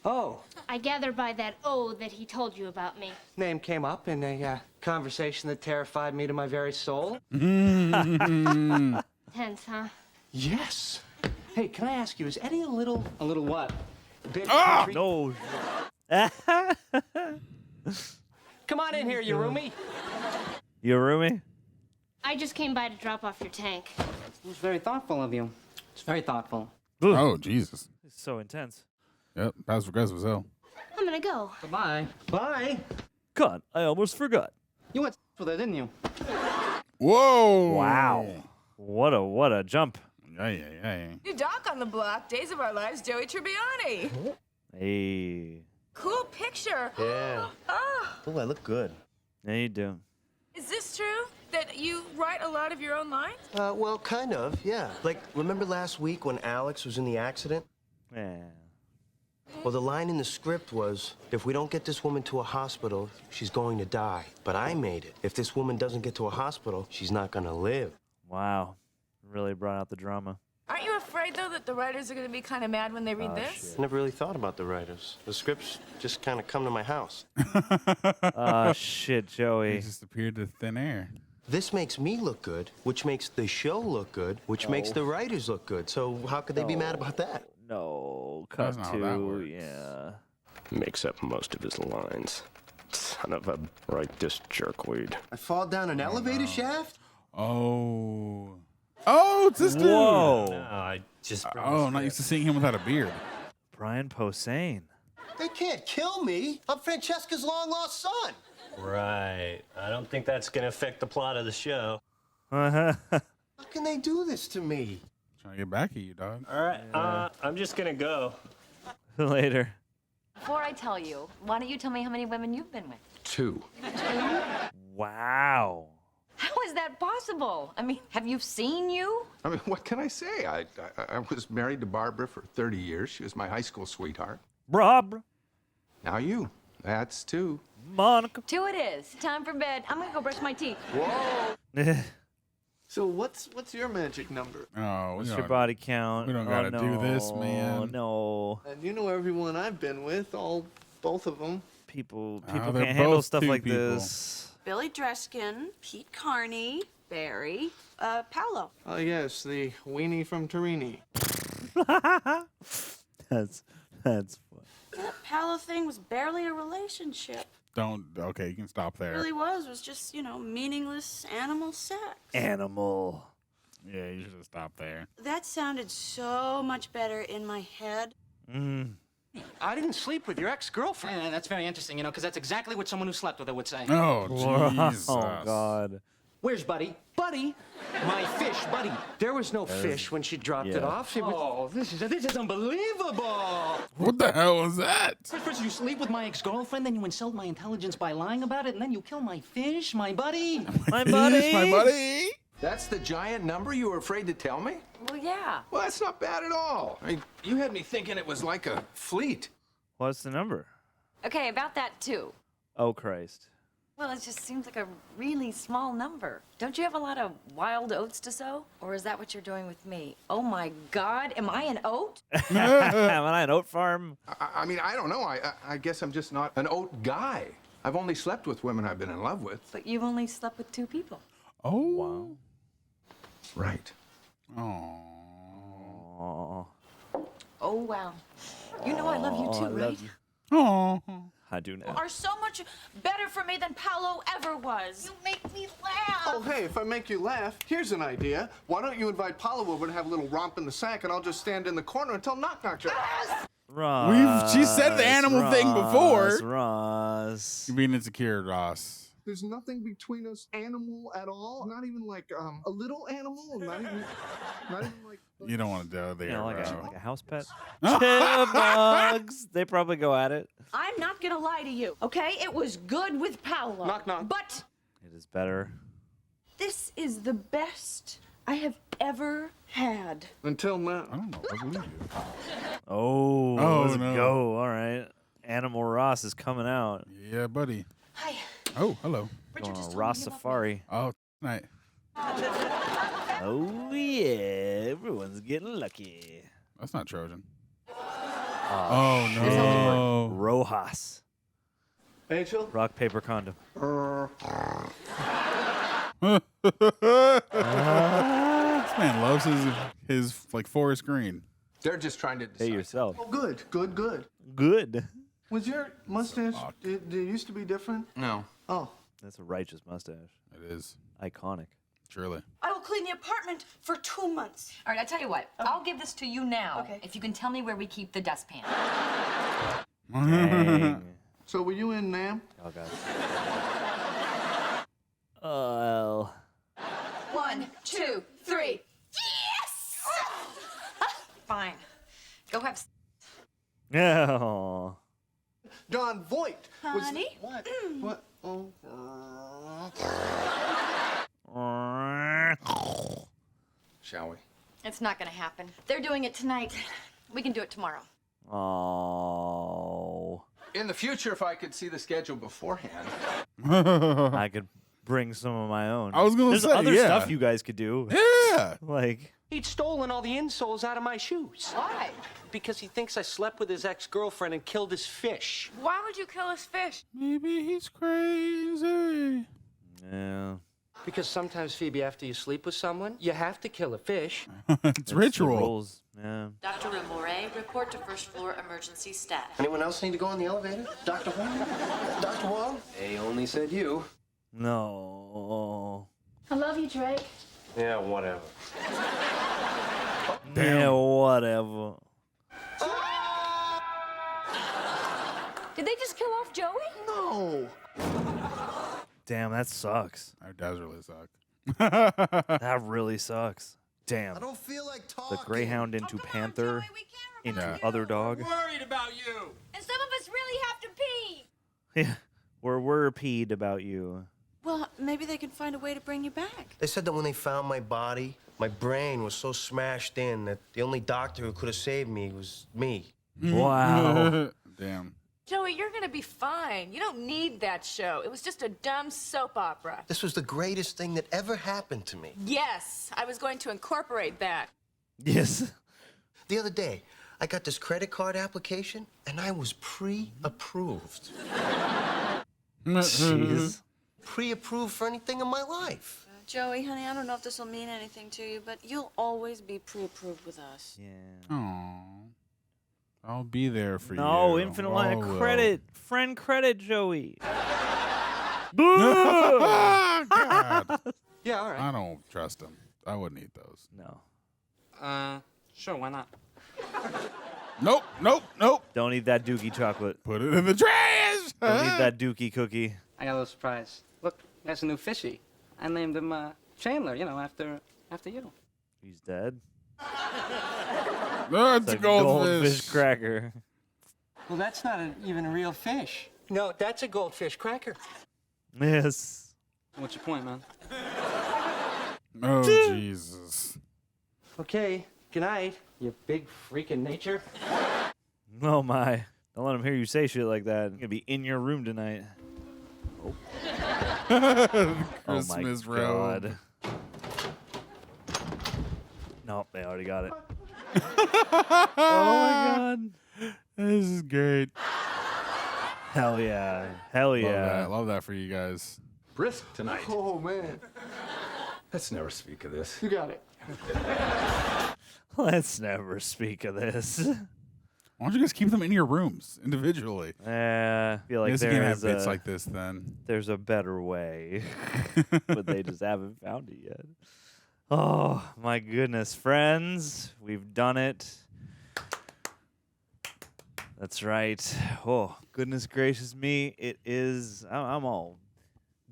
Oh. I gather by that O that he told you about me. Name came up in a conversation that terrified me to my very soul. Tense, huh? Yes. Hey, can I ask you, is Eddie a little... A little what? A bit No. Come on in here, you roomie. You a roomie? I just came by to drop off your tank. It was very thoughtful of you. It's very thoughtful. Oh Jesus. It's so intense. Yep. Passive aggressive as hell. I'm gonna go. Goodbye. Bye. God, I almost forgot. You went with her, didn't you? Whoa. Wow. What a jump. Yeah. New doc on the block, Days of Our Lives, Joey Tribbiani. Hey. Cool picture. Yeah. Oh, Oh, I look good. Yeah, you do. is this true? That you write a lot of your own lines? Well, kind of, yeah. Like, remember last week when Alex was in the accident? Yeah. Well, the line in the script was, if we don't get this woman to a hospital, she's going to die. But I made it. If this woman doesn't get to a hospital, she's not gonna live. Wow. Really brought out the drama. Aren't you afraid, though, that the writers are going to be kind of mad when they read this? I never really thought about the writers. The scripts just kind of come to my house. Oh, shit, Joey. He just appeared to thin air. This makes me look good, which makes the show look good, which makes the writers look good. So how could they be mad about that? No, cut That's not how that to, works. yeah. Makes up most of his lines. Son of a righteous jerkweed. I fall down an elevator shaft? Oh. Oh, it's this dude. Whoa. No, I just... Oh, I'm not used to seeing him without a beard. Brian Posehn. They can't kill me. I'm Francesca's long-lost son. Right. I don't think that's going to affect the plot of the show. How can they do this to me? Trying to get back at you, dog. All right. I'm just going to go. Later. Before I tell you, why don't you tell me how many women you've been with? 2. Wow. How is that possible? I mean, have you seen you? I mean, what can I say? I was married to Barbara for 30 years. She was my high school sweetheart. Barbara. Now you. That's 2. Monica. 2 it is. Time for bed. I'm gonna go brush my teeth. Whoa. So what's your magic number? Oh, What's your body count? We don't Oh, gotta no. do this, man. No. And you know everyone I've been with, both of them. People Oh, can't they're handle both stuff 2 like people. this. Billy Dreskin, Pete Carney, Barry, Paolo. Oh yes, the weenie from Torini. That's That's fun. That Paolo thing was barely a relationship. Okay, you can stop It there. really was just, meaningless animal sex. Animal. Yeah, you should have stopped there. That sounded so much better in my head. I didn't sleep with your ex-girlfriend. Yeah, that's very interesting, because that's exactly what someone who slept with her would say. Oh, Jesus. Oh, God. Where's Buddy? Buddy? My fish, Buddy. There was no fish when she dropped it off. She was... Oh, this is unbelievable. What the hell was that? First you sleep with my ex-girlfriend, then you insult my intelligence by lying about it, and then you kill my fish, my buddy. My buddy. My buddy. That's the giant number you were afraid to tell me? Well, yeah. Well, that's not bad at all. I mean, you had me thinking it was like a fleet. What's the number? Okay, about that too. Oh, Christ. Well, it just seems like a really small number. Don't you have a lot of wild oats to sow? Or is that what you're doing with me? Oh my God, am I an oat? Am I an oat farm? I mean, I don't know. I guess I'm just not an oat guy. I've only slept with women I've been in love with. But you've only slept with 2 people. Oh. Wow. Right. Oh. Oh, wow. You know I love you too, right? Oh. I do now. Are so much better for me than Paolo ever was. You make me laugh. Oh, hey, if I make you laugh, here's an idea. Why don't you invite Paolo over to have a little romp in the sack, and I'll just stand in the corner until knock-knock joke. Ross. She said the animal thing before. Ross. You're being insecure, Ross. There's nothing between us animal at all. Not even like a little animal. Not even like. You don't want to go there, You know, like bro. a house pet. Chipmunks. They probably go at it. I'm not gonna lie to you, okay? It was good with Paolo. Knock, knock. But It is better. this is the best I have ever had. Until now. I don't know. I believe you. Oh, let's no. go. All right. Animal Ross is coming out. Yeah, buddy. Hi. Oh, hello. Going on a Ross safari. Oh, night. Oh, yeah. Everyone's getting lucky. That's not Trojan. Oh, shit. No. Rojas. Angel? Rock, paper, condom. This man loves his like forest green. They're just trying to decide. Hey, yourself. Oh, good, good, good. Good. Was your mustache, did it used to be different? No. Oh. That's a righteous mustache. It is. Iconic. Truly. I will clean the apartment for 2 months. All right, I tell you what. I'll give this to you now. Okay. If you can tell me where we keep the dustpan. Dang. So were you in Nam? Oh, God. Oh. 1, 2, 3. Yes! Fine. Go have. Oh. John Voight. Was, Honey? what? What? Oh. Shall we? It's not gonna happen. They're doing it tonight. We can do it tomorrow. Oh. In the future, if I could see the schedule beforehand. I could bring some of my own. I was gonna There's say, other yeah. stuff you guys could do. Yeah. Like. He'd stolen all the insoles out of my shoes. Why? Because he thinks I slept with his ex-girlfriend and killed his fish. Why would you kill his fish? Maybe he's crazy. Yeah. Because sometimes, Phoebe, after you sleep with someone, you have to kill a fish. It's ritual. Rules. Yeah. Dr. Moray, report to first floor emergency staff. Anyone else need to go on the elevator? Dr. Wong? Dr. Wong? They only said you. No. I love you, Drake. Yeah, whatever. Yeah, whatever. Did they just kill off Joey? No. Damn, that sucks. That does really suck. That really sucks. Damn. I don't feel like talking. The Greyhound into Panther into other dog. Worried about you. And some of us really have to pee. Yeah. We're peed about you. Well, maybe they can find a way to bring you back. They said that when they found my body, my brain was so smashed in that the only doctor who could have saved me was me. Wow. Damn. Joey, you're gonna be fine. You don't need that show. It was just a dumb soap opera. This was the greatest thing that ever happened to me. Yes, I was going to incorporate that. Yes. The other day, I got this credit card application, and I was pre-approved. Jeez. Pre-approved for anything in my life. Joey, honey, I don't know if this will mean anything to you, but you'll always be pre-approved with us. Yeah. Aww. I'll be there for you. No, infinite line of Oh, well. credit. Friend credit, Joey. God. Yeah, all right. I don't trust him. I wouldn't eat those. No. Sure, why not? Nope. Don't eat that Dookie chocolate. Put it in the trash. Don't eat that Dookie cookie. I got a little surprise. Look, that's a new fishy. I named him Chandler, after you. He's dead. No, it's It's a goldfish. goldfish cracker. Well, that's not even a real fish. No, that's a goldfish cracker. Yes. What's your point, man? Oh, Jesus. Okay, good night, you big freak in nature. Oh, my. Don't let him hear you say shit like that. I'm going to be in your room tonight. Oh. Christmas oh, my robe. God. No, they already got it. Oh, my God. This is great. Hell yeah. Hell yeah. Love that for you guys. Brisk tonight. Oh, man. Let's never speak of this. You got it. Let's never speak of this. Why don't you guys keep them in your rooms individually? I feel like you can't have there's bits like this then. There's a better way, but they just haven't found it yet. Oh, my goodness, friends. We've done it. That's right. Oh, goodness gracious me. It is, I'm all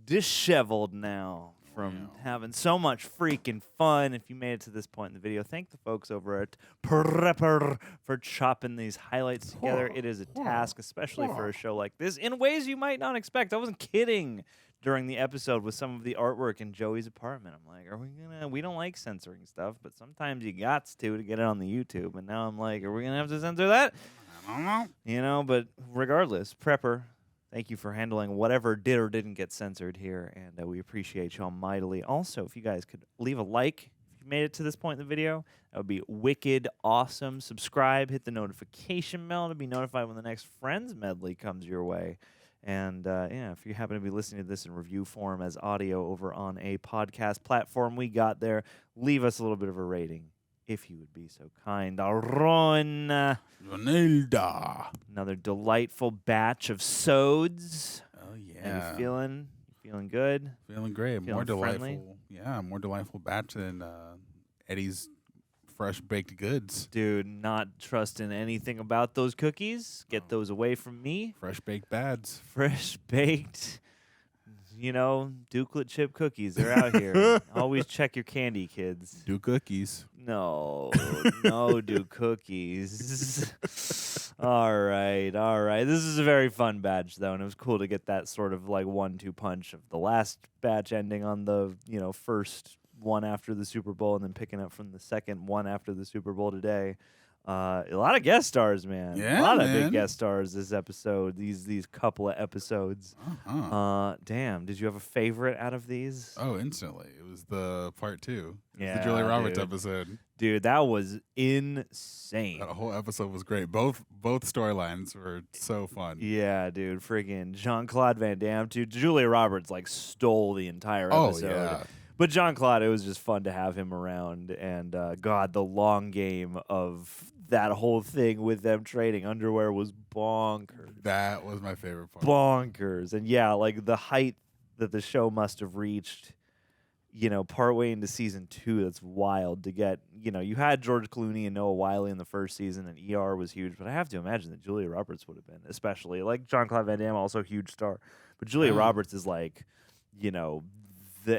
disheveled now from having so much freaking fun. If you made it to this point in the video, thank the folks over at Prepper for chopping these highlights together. It is a task, especially for a show like this, in ways you might not expect. I wasn't kidding during the episode with some of the artwork in Joey's apartment. I'm like, we don't like censoring stuff, but sometimes you got to get it on the YouTube. And now I'm like, are we gonna have to censor that? I don't know. But regardless, Prepper, thank you for handling whatever did or didn't get censored here, and we appreciate y'all mightily. Also, if you guys could leave a like if you made it to this point in the video, that would be wicked awesome. Subscribe, hit the notification bell to be notified when the next Friends medley comes your way. And, if you happen to be listening to this in review form as audio over on a podcast platform we got there, leave us a little bit of a rating, if you would be so kind. Ron. Ronilda. Another delightful batch of sods. Oh, yeah. How you feeling? You feeling good? Feeling great. Feeling More delightful. friendly? Yeah, more delightful batch than Eddie's fresh baked goods. Dude, not trusting anything about those cookies. Get those away from me. Fresh baked bads. Fresh baked, Dukelet chip cookies. They're out here. Always check your candy, kids. Do cookies. No, do cookies. All right. This is a very fun batch, though, and it was cool to get that sort of like 1-2 punch of the last batch ending on the, first one after the Super Bowl and then picking up from the second one after the Super Bowl today. A lot of guest stars, man. Yeah, a lot of man. big guest stars this episode, these couple of episodes. Damn, did you have a favorite out of these? Oh, instantly. It was the part 2. It was Yeah, the Julia Roberts dude. episode. Dude, that was insane. That whole episode was great. Both storylines were so fun. Yeah, dude, friggin' Jean-Claude Van Damme, dude. Julia Roberts stole the entire Oh, episode. yeah. But Jean-Claude, it was just fun to have him around, and God, the long game of that whole thing with them trading underwear was bonkers. That was my favorite part. Bonkers. And yeah, the height that the show must have reached, partway into season 2, that's wild to get. You had George Clooney and Noah Wyle in the first season, and ER was huge, but I have to imagine that Julia Roberts would have been, especially. Jean-Claude Van Damme, also a huge star. But Julia Roberts is the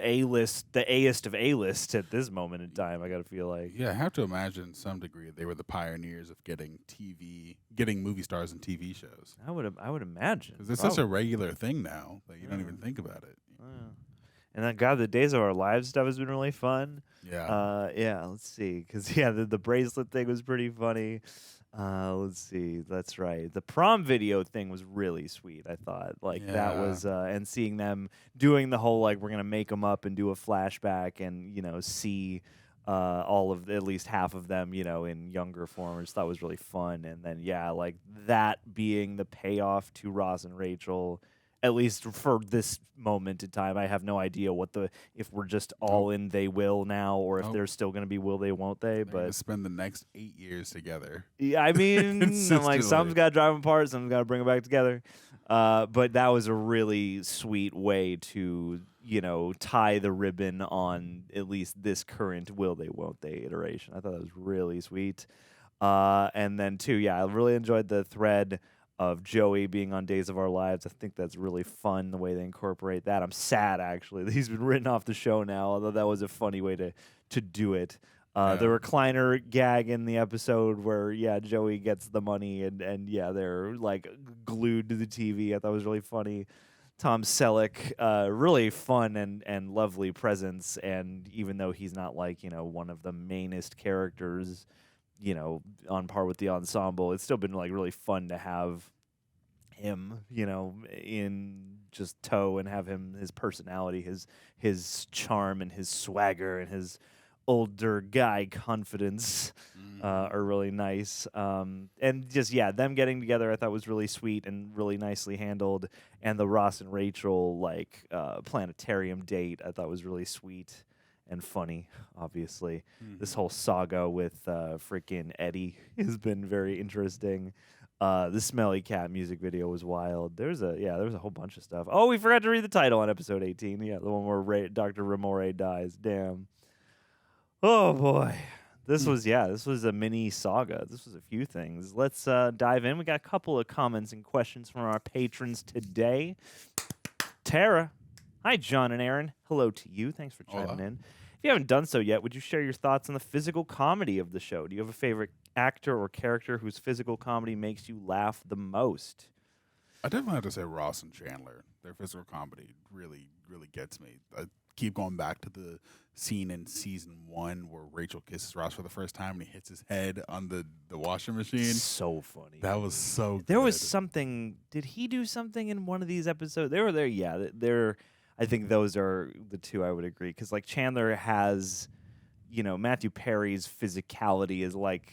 A-list, the A-ist of A-list at this moment in time, I got to feel like. Yeah, I have to imagine to some degree they were the pioneers of getting movie stars in TV shows. I would imagine. Because it's such a regular thing now that you don't even think about it. And then, God, the Days of Our Lives stuff has been really fun. Yeah. Let's see. Because, the bracelet thing was pretty funny. Let's see. That's right. The prom video thing was really sweet, I thought. That was, and seeing them doing the whole, we're going to make them up and do a flashback and, see all of, at least half of them, in younger form. I just thought was really fun. And then, that being the payoff to Ross and Rachel, at least for this moment in time. I have no idea if we're just all in they will now, or if they're still going to be will they, won't they. They're but gonna spend the next 8 years together. Yeah, I mean, I'm like, some's got to drive them apart, some's got to bring them back together. But that was a really sweet way to, tie the ribbon on at least this current will they, won't they iteration. I thought that was really sweet. And then, too, I really enjoyed the thread of Joey being on Days of Our Lives. I think that's really fun, the way they incorporate that. I'm sad, actually, that he's been written off the show now, although that was a funny way to do it. The recliner gag in the episode where, Joey gets the money and they're like glued to the TV. I thought it was really funny. Tom Selleck, really fun and lovely presence. And even though he's not like, one of the mainest characters, on par with the ensemble, it's still been like really fun to have him, in just tow and have his personality, his charm and his swagger and his older guy confidence are really nice. And just, them getting together I thought was really sweet and really nicely handled. And the Ross and Rachel, planetarium date I thought was really sweet and funny, obviously. This whole saga with freaking Eddie has been very interesting. The Smelly Cat music video was wild. There was a whole bunch of stuff. Oh, we forgot to read the title on episode 18. Yeah, the one where Dr. Ramore dies. Damn. Oh boy, this was a mini saga. This was a few things. Let's dive in. We got a couple of comments and questions from our patrons today. Tara, hi John and Aaron. Hello to you. Thanks for chiming in. If you haven't done so yet, would you share your thoughts on the physical comedy of the show? Do you have a favorite actor or character whose physical comedy makes you laugh the most? I definitely have to say Ross and Chandler. Their physical comedy really, really gets me. I keep going back to the scene in season 1 where Rachel kisses Ross for the first time and he hits his head on the washing machine. So funny. That was so good. There was something. Did he do something in one of these episodes? They were there. Yeah, they're. I think those are the two I would agree, because like Chandler has, Matthew Perry's physicality is like.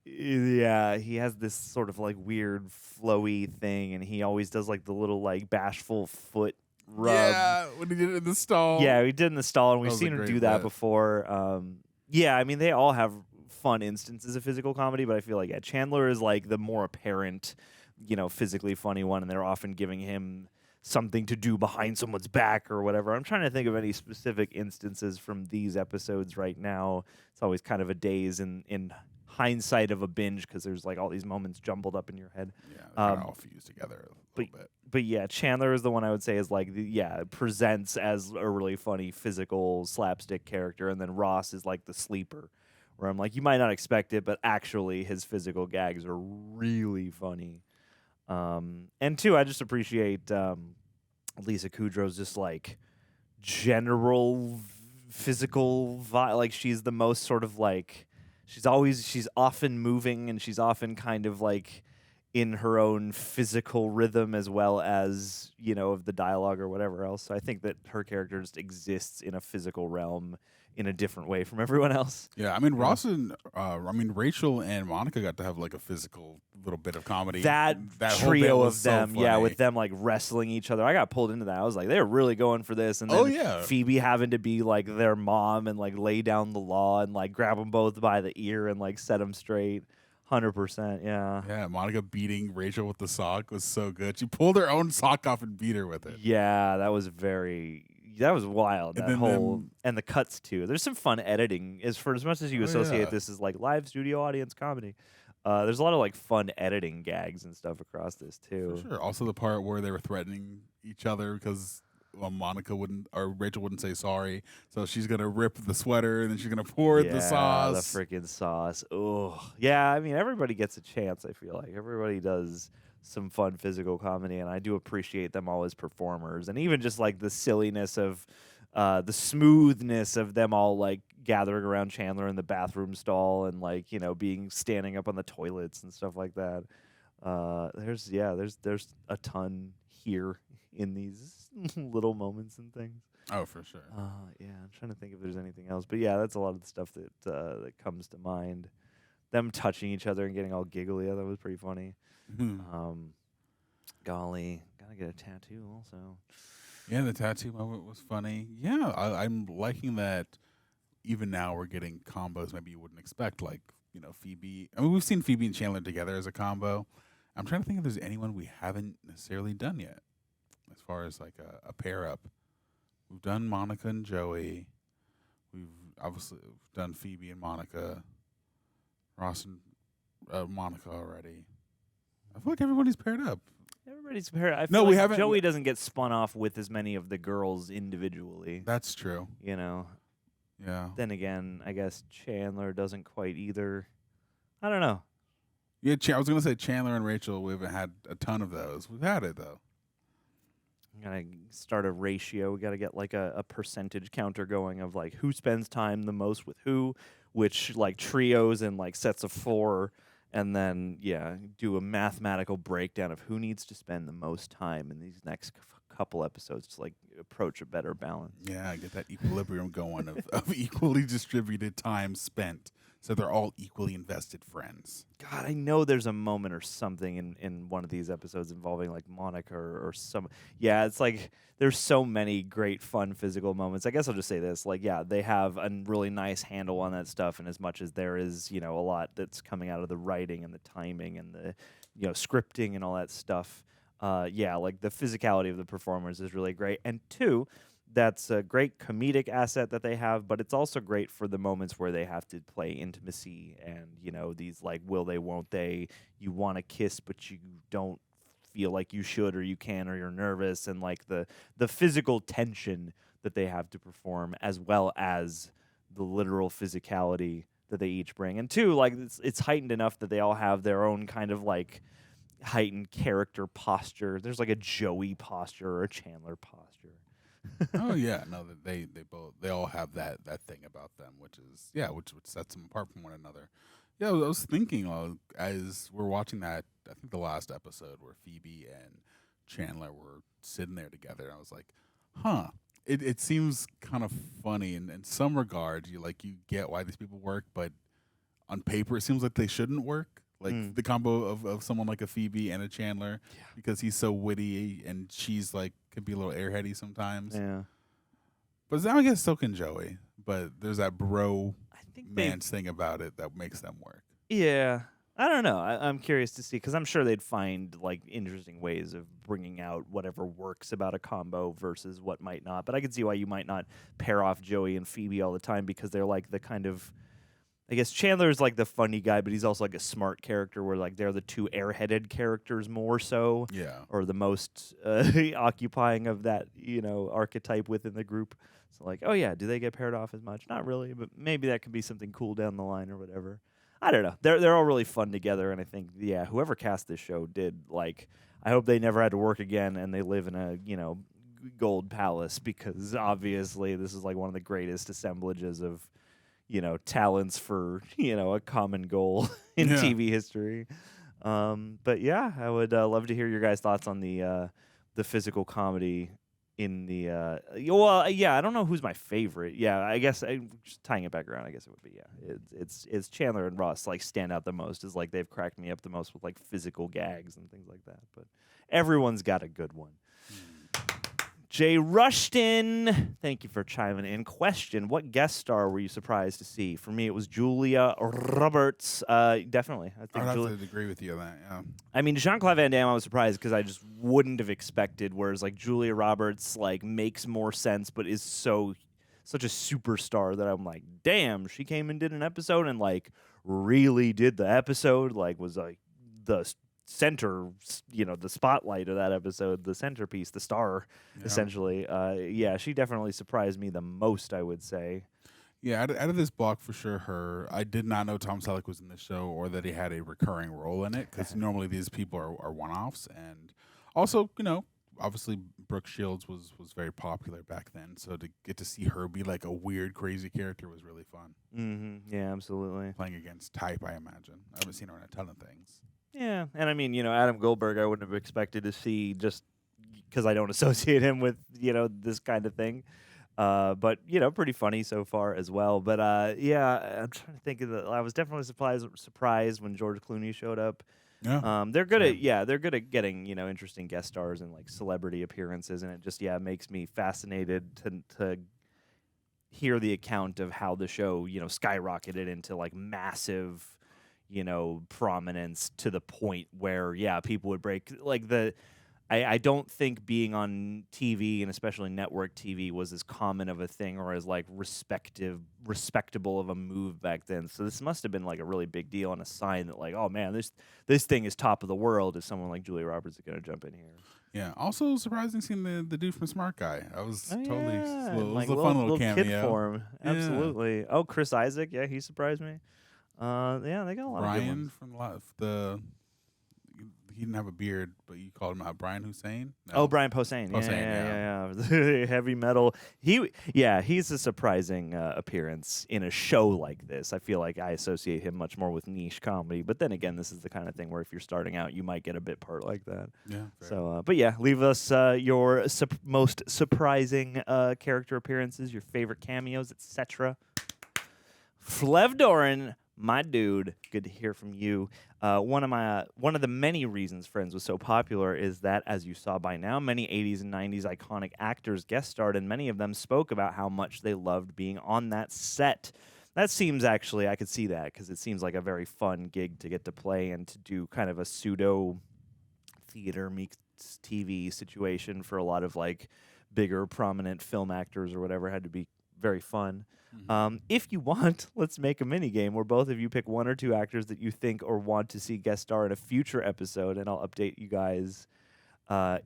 Yeah, he has this sort of like weird flowy thing, and he always does like the little like bashful foot rub. Yeah, when he did it in the stall. Yeah, he did in the stall, and we've seen him do that before. I mean, they all have fun instances of physical comedy, but I feel like Chandler is like the more apparent, physically funny one, and they're often giving him something to do behind someone's back or whatever. I'm trying to think of any specific instances from these episodes right now. It's always kind of a daze in hindsight of a binge, because there's like all these moments jumbled up in your head. Yeah, they're kind of all fused together a little bit. But yeah, Chandler is the one I would say is like presents as a really funny physical slapstick character, and then Ross is like the sleeper, where I'm like, you might not expect it, but actually his physical gags are really funny. And two, I just appreciate Lisa Kudrow's just like general physical vibe. Like she's the most sort of like. She's often moving, and she's often kind of like in her own physical rhythm as well as, of the dialogue or whatever else. So I think that her character just exists in a physical realm in a different way from everyone else. Yeah, I mean, Rachel and Monica got to have like a physical little bit of comedy. That trio of them, with them like wrestling each other. I got pulled into that. I was like, they're really going for this. And then Phoebe having to be like their mom and like lay down the law and like grab them both by the ear and like set them straight. 100%, yeah. Yeah, Monica beating Rachel with the sock was so good. She pulled her own sock off and beat her with it. Yeah, that was wild. And the cuts too. There's some fun editing. As much as you associate this as like live studio audience comedy, there's a lot of like fun editing gags and stuff across this too. For sure. Also the part where they were threatening each other because Rachel wouldn't say sorry, so she's gonna rip the sweater and then she's gonna pour the sauce. The freaking sauce. Oh, yeah. I mean, everybody gets a chance. I feel like everybody does some fun physical comedy, and I do appreciate them all as performers, and even just like the silliness of the smoothness of them all like gathering around Chandler in the bathroom stall and like being standing up on the toilets and stuff like that. There's a ton here in these little moments and things. Oh, for sure. Yeah, I'm trying to think if there's anything else, but yeah, that's a lot of the stuff that comes to mind. Them touching each other and getting all giggly, that was pretty funny. Golly, gotta I get a tattoo also. Yeah, the tattoo moment was funny. Yeah, I'm liking that. Even now, we're getting combos maybe you wouldn't expect, like Phoebe. I mean, we've seen Phoebe and Chandler together as a combo. I'm trying to think if there's anyone we haven't necessarily done yet, as far as like a pair up. We've done Monica and Joey. We've obviously done Phoebe and Monica, Ross and Monica already. I feel like everybody's paired up. Everybody's paired. I feel No, like we haven't. Joey doesn't get spun off with as many of the girls individually. That's true. Yeah. Then again, I guess Chandler doesn't quite either. I don't know. Yeah, I was gonna say Chandler and Rachel. We haven't had a ton of those. We've had it though. We gotta start a ratio. We gotta get like a percentage counter going of like who spends time the most with who, which like trios and like sets of 4, and then do a mathematical breakdown of who needs to spend the most time in these next couple episodes to like approach a better balance. Yeah, get that equilibrium going of equally distributed time spent, so they're all equally invested friends. God, I know there's a moment or something in one of these episodes involving like Monica or some. Yeah, it's like there's so many great, fun physical moments. I guess I'll just say this: like, yeah, they have a really nice handle on that stuff, and as much as there is, a lot that's coming out of the writing and the timing and the, scripting and all that stuff. Like the physicality of the performers is really great. And 2, that's a great comedic asset that they have, but it's also great for the moments where they have to play intimacy and, these like will they, won't they, you want to kiss, but you don't feel like you should or you can or you're nervous, and like the physical tension that they have to perform as well as the literal physicality that they each bring. And 2, like it's heightened enough that they all have their own kind of like heightened character posture. There's like a Joey posture or a Chandler posture. Oh yeah, no, they all have that thing about them, which sets them apart from one another. Yeah, I was thinking as we're watching that, I think the last episode where Phoebe and Chandler were sitting there together, and I was like, huh. It seems kind of funny in some regards. You get why these people work, but on paper it seems like they shouldn't work. Like the combo of someone like a Phoebe and a Chandler, because he's so witty and she's like could be a little airheady sometimes. Yeah. But now I guess so can Joey. But there's that man's thing about it that makes them work. Yeah. I don't know. I'm curious to see, because I'm sure they'd find like interesting ways of bringing out whatever works about a combo versus what might not. But I can see why you might not pair off Joey and Phoebe all the time, because they're like the kind of, I guess Chandler is like the funny guy, but he's also like a smart character where like they're the 2 airheaded characters more so. Yeah. Or the most occupying of that, archetype within the group. So like, oh yeah, do they get paired off as much? Not really, but maybe that could be something cool down the line or whatever. I don't know. They're all really fun together, and I think, whoever cast this show did, like, I hope they never had to work again and they live in a, gold palace, because obviously this is like one of the greatest assemblages of talents for, a common goal in TV history. But yeah, I would love to hear your guys' thoughts on the physical comedy in the, I don't know who's my favorite. Yeah, I guess just tying it back around, I guess it would be, it's Chandler and Ross like stand out the most, is like they've cracked me up the most with like physical gags and things like that. But everyone's got a good one. Jay Rushton, thank you for chiming in. Question: what guest star were you surprised to see? For me, it was Julia Roberts. Definitely, I think I'd have to agree with you on that. Yeah. I mean, Jean-Claude Van Damme, I was surprised because I just wouldn't have expected. Whereas, like Julia Roberts, like makes more sense, but is such a superstar that I'm like, damn, she came and did an episode and like really did the episode. Like was like the center, the spotlight of that episode, the centerpiece, the star, essentially. She definitely surprised me the most, I would say. Yeah, out of this block, for sure, her. I did not know Tom Selleck was in the show or that he had a recurring role in it, because normally these people are one-offs. And also, obviously Brooke Shields was very popular back then, so to get to see her be like a weird, crazy character was really fun. Mm-hmm. Yeah, absolutely. Playing against type, I imagine. I haven't seen her in a ton of things. Yeah, and I mean, Adam Goldberg, I wouldn't have expected to see, just because I don't associate him with, this kind of thing. But, pretty funny so far as well. But, I'm trying to think of I was definitely surprised when George Clooney showed up. They're good at getting interesting guest stars and like celebrity appearances, and it just makes me fascinated to hear the account of how the show skyrocketed into like massive prominence to the point where people would break like I don't think being on TV and especially network TV was as common of a thing or as like respectable of a move back then. So this must have been like a really big deal and a sign that like, oh man, this thing is top of the world if someone like Julia Roberts is going to jump in here. Yeah. Also surprising seeing the dude from Smart Guy. I was totally it was like a fun little cameo. Kid form. Absolutely. Oh, Chris Isaac. Yeah, he surprised me. They got a lot of good ones. Brian from he didn't have a beard, but you called him out. Brian Hussein? No. Oh, Brian Posehn. Yeah. Heavy metal. He's a surprising appearance in a show like this. I feel like I associate him much more with niche comedy. But then again, this is the kind of thing where if you're starting out, you might get a bit part like that. Yeah. So, leave us your most surprising character appearances, your favorite cameos, etc. Flev Doran, my dude, good to hear from you. One of the many reasons Friends was so popular is that, as you saw by now, many 80s and 90s iconic actors guest starred, and many of them spoke about how much they loved being on that set. That seems actually, I could see that, because it seems like a very fun gig to get to play and to do kind of a pseudo theater meets TV situation for a lot of like bigger prominent film actors or whatever. Had to be very fun. If you want, let's make a mini game where both of you pick one or two actors that you think or want to see guest star in a future episode, and I'll update you guys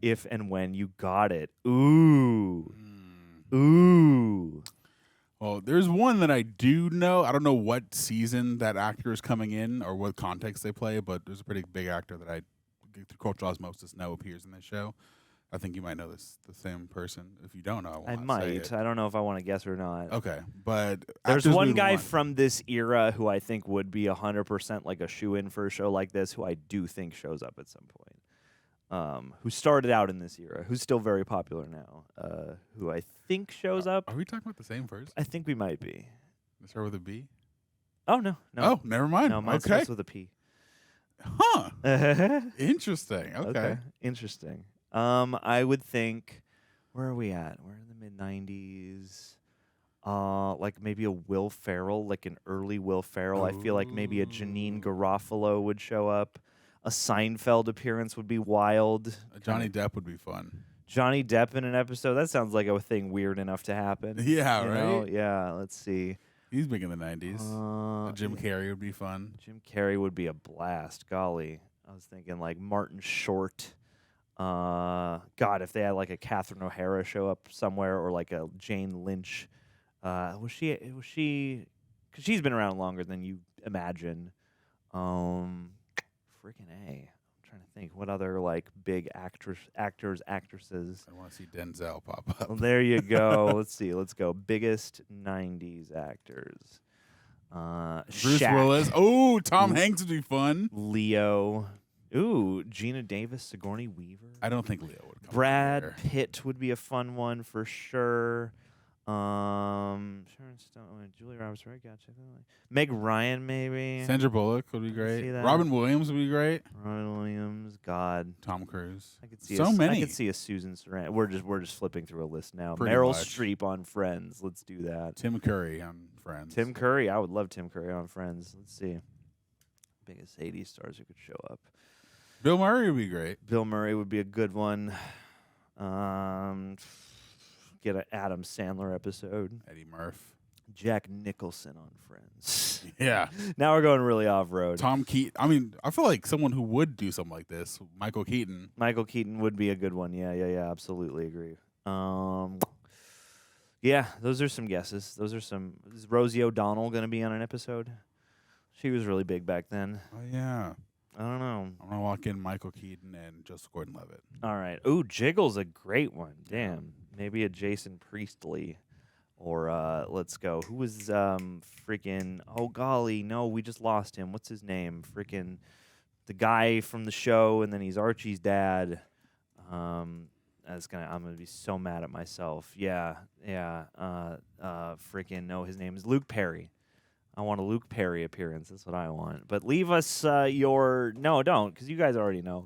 if and when you got it. Ooh. Well, there's one that I do know. I don't know what season that actor is coming in or what context they play, but there's a pretty big actor that I, through cultural osmosis, know appears in this show. I think you might know the same person. If you don't know, I might. I don't know if I want to guess or not. Okay, but there's one guy from this era who I think would be 100% like a shoe-in for a show like this, who I do think shows up at some point. Who started out in this era, who's still very popular now, who I think shows up. Are we talking about the same person? I think we might be. Let's start with a B? Oh, no. Oh, never mind. No, mine starts with a P. Huh. Interesting. Okay. Interesting. I would think, where are we at? We're in the mid-90s. Like maybe a Will Ferrell, like an early Will Ferrell. I feel like maybe a Janine Garofalo would show up. A Seinfeld appearance would be wild. Johnny Depp would be fun. Johnny Depp in an episode? That sounds like a thing weird enough to happen. Yeah, you right? know? Yeah, let's see. He's big in the 90s. Jim Carrey would be fun. Jim Carrey would be a blast. Golly. I was thinking like Martin Short. God, if they had like a Catherine O'Hara show up somewhere or like a Jane Lynch. Was she? Because she's been around longer than you imagine. Freaking A. I'm trying to think. What other like big actors, actresses? I want to see Denzel pop up. Well, there you go. Let's see. Let's go. Biggest 90s actors. Bruce Shaq. Willis. Oh, Tom Hanks would be fun. Leo. Ooh, Gina Davis, Sigourney Weaver. I don't think Leo would come. Brad Pitt would be a fun one for sure. Sharon Stone, Julia Roberts, right? Gotcha. Meg Ryan, maybe. Sandra Bullock would be great. See that? Robin Williams would be great. Robin Williams, God. Tom Cruise. I could see so many. I could see a Susan Sarandon. We're just flipping through a list now. Pretty Meryl much. Streep on Friends. Let's do that. Tim Curry on Friends. Tim Curry. I would love Tim Curry on Friends. Let's see. Biggest 80s stars who could show up. Bill Murray would be great. Bill Murray would be a good one. Get an Adam Sandler episode. Eddie Murphy. Jack Nicholson on Friends. Yeah. Now we're going really off-road. Tom Keaton. I mean, I feel like someone who would do something like this, Michael Keaton. Michael Keaton would be a good one. Yeah. Absolutely agree. Yeah, those are some guesses. Is Rosie O'Donnell going to be on an episode? She was really big back then. Oh, yeah. I don't know. I'm going to walk in Michael Keaton and Joseph Gordon-Levitt. All right. Ooh, Jiggle's a great one. Damn. Maybe a Jason Priestley. Or let's go. Who was freaking... Oh, golly. No, we just lost him. What's his name? Freaking the guy from the show, and then he's Archie's dad. I'm gonna be so mad at myself. Yeah. Freaking no, his name is Luke Perry. I want a Luke Perry appearance. That's what I want. But leave us your... No, don't, because you guys already know.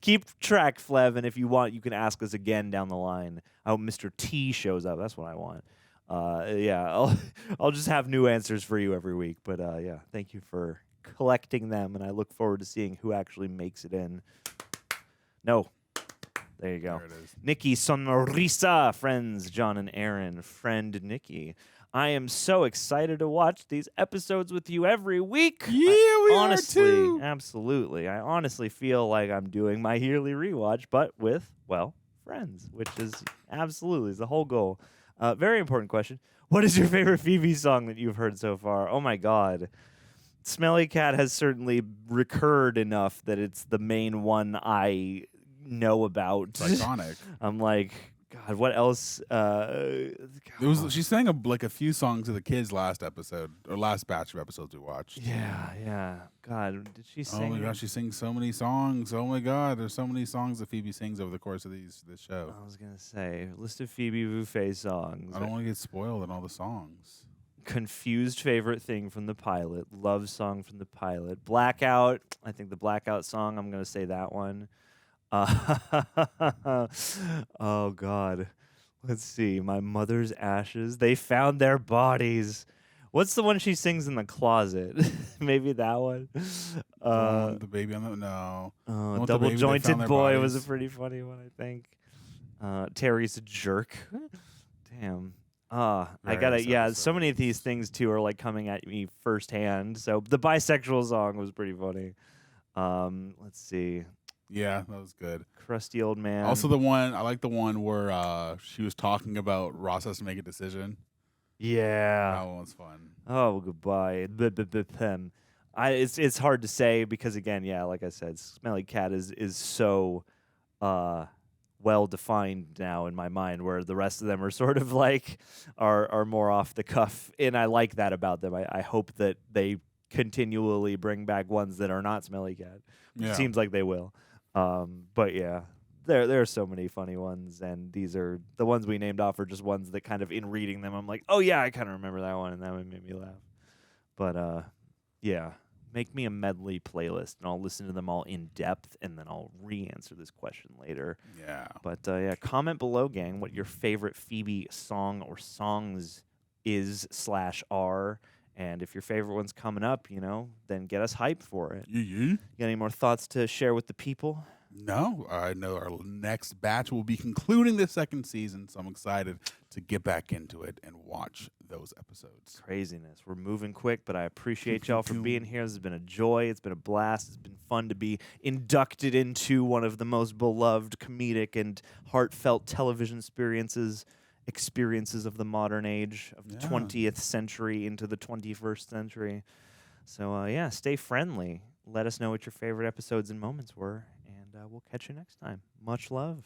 Keep track, Flev, and if you want, you can ask us again down the line. Oh, Mr. T shows up. That's what I want. Yeah, I'll just have new answers for you every week. But yeah, thank you for collecting them, and I look forward to seeing who actually makes it in. No. There you go. There it is. Nikki Sonrisa, friends John and Aaron, friend Nikki. I am so excited to watch these episodes with you every week. Yeah, we honestly, are too. Absolutely. I honestly feel like I'm doing my yearly rewatch, but with, well, friends, which is absolutely the whole goal. Very important question. What is your favorite Phoebe song that you've heard so far? Oh, my God. Smelly Cat has certainly recurred enough that it's the main one I know about. It's iconic. I'm like... God, what else? She sang a few songs to the kids last episode or last batch of episodes we watched. Yeah. God, did she sing? Oh my gosh, she sings so many songs. Oh my God, there's so many songs that Phoebe sings over the course of this show. I was gonna say list of Phoebe Buffet songs. I don't want to get spoiled in all the songs. Confused favorite thing from the pilot. Love song from the pilot. Blackout. I think the Blackout song. I'm gonna say that one. Oh God, let's see. My mother's ashes. They found their bodies. What's the one she sings in the closet? Maybe that one. The baby on the no. Double jointed boy was a pretty funny one, I think. Terry's a jerk. Damn. I gotta. Yeah, so many of these things too are like coming at me firsthand. So the bisexual song was pretty funny. Let's see. Yeah, that was good. Crusty old man. Also, I like the one where she was talking about Ross has to make a decision. Yeah, that one was fun. Oh, goodbye. It's hard to say because again, yeah, like I said, Smelly Cat is so well defined now in my mind, where the rest of them are sort of like are more off the cuff, and I like that about them. I hope that they continually bring back ones that are not Smelly Cat. Yeah. It seems like they will. But yeah, there are so many funny ones, and these are the ones we named off are just ones that kind of in reading them, I'm like, oh yeah, I kind of remember that one, and that one made me laugh. But yeah, make me a medley playlist, and I'll listen to them all in depth, and then I'll re-answer this question later. Yeah. But yeah, comment below, gang, what your favorite Phoebe song or songs is/are. And if your favorite one's coming up, then get us hyped for it. You got any more thoughts to share with the people? No, I know our next batch will be concluding the second season, so I'm excited to get back into it and watch those episodes. Craziness. We're moving quick, but I appreciate y'all for being here. This has been a joy. It's been a blast. It's been fun to be inducted into one of the most beloved comedic and heartfelt television experiences of the modern age, of the 20th century into the 21st century. So, yeah, stay friendly. Let us know what your favorite episodes and moments were, and we'll catch you next time. Much love.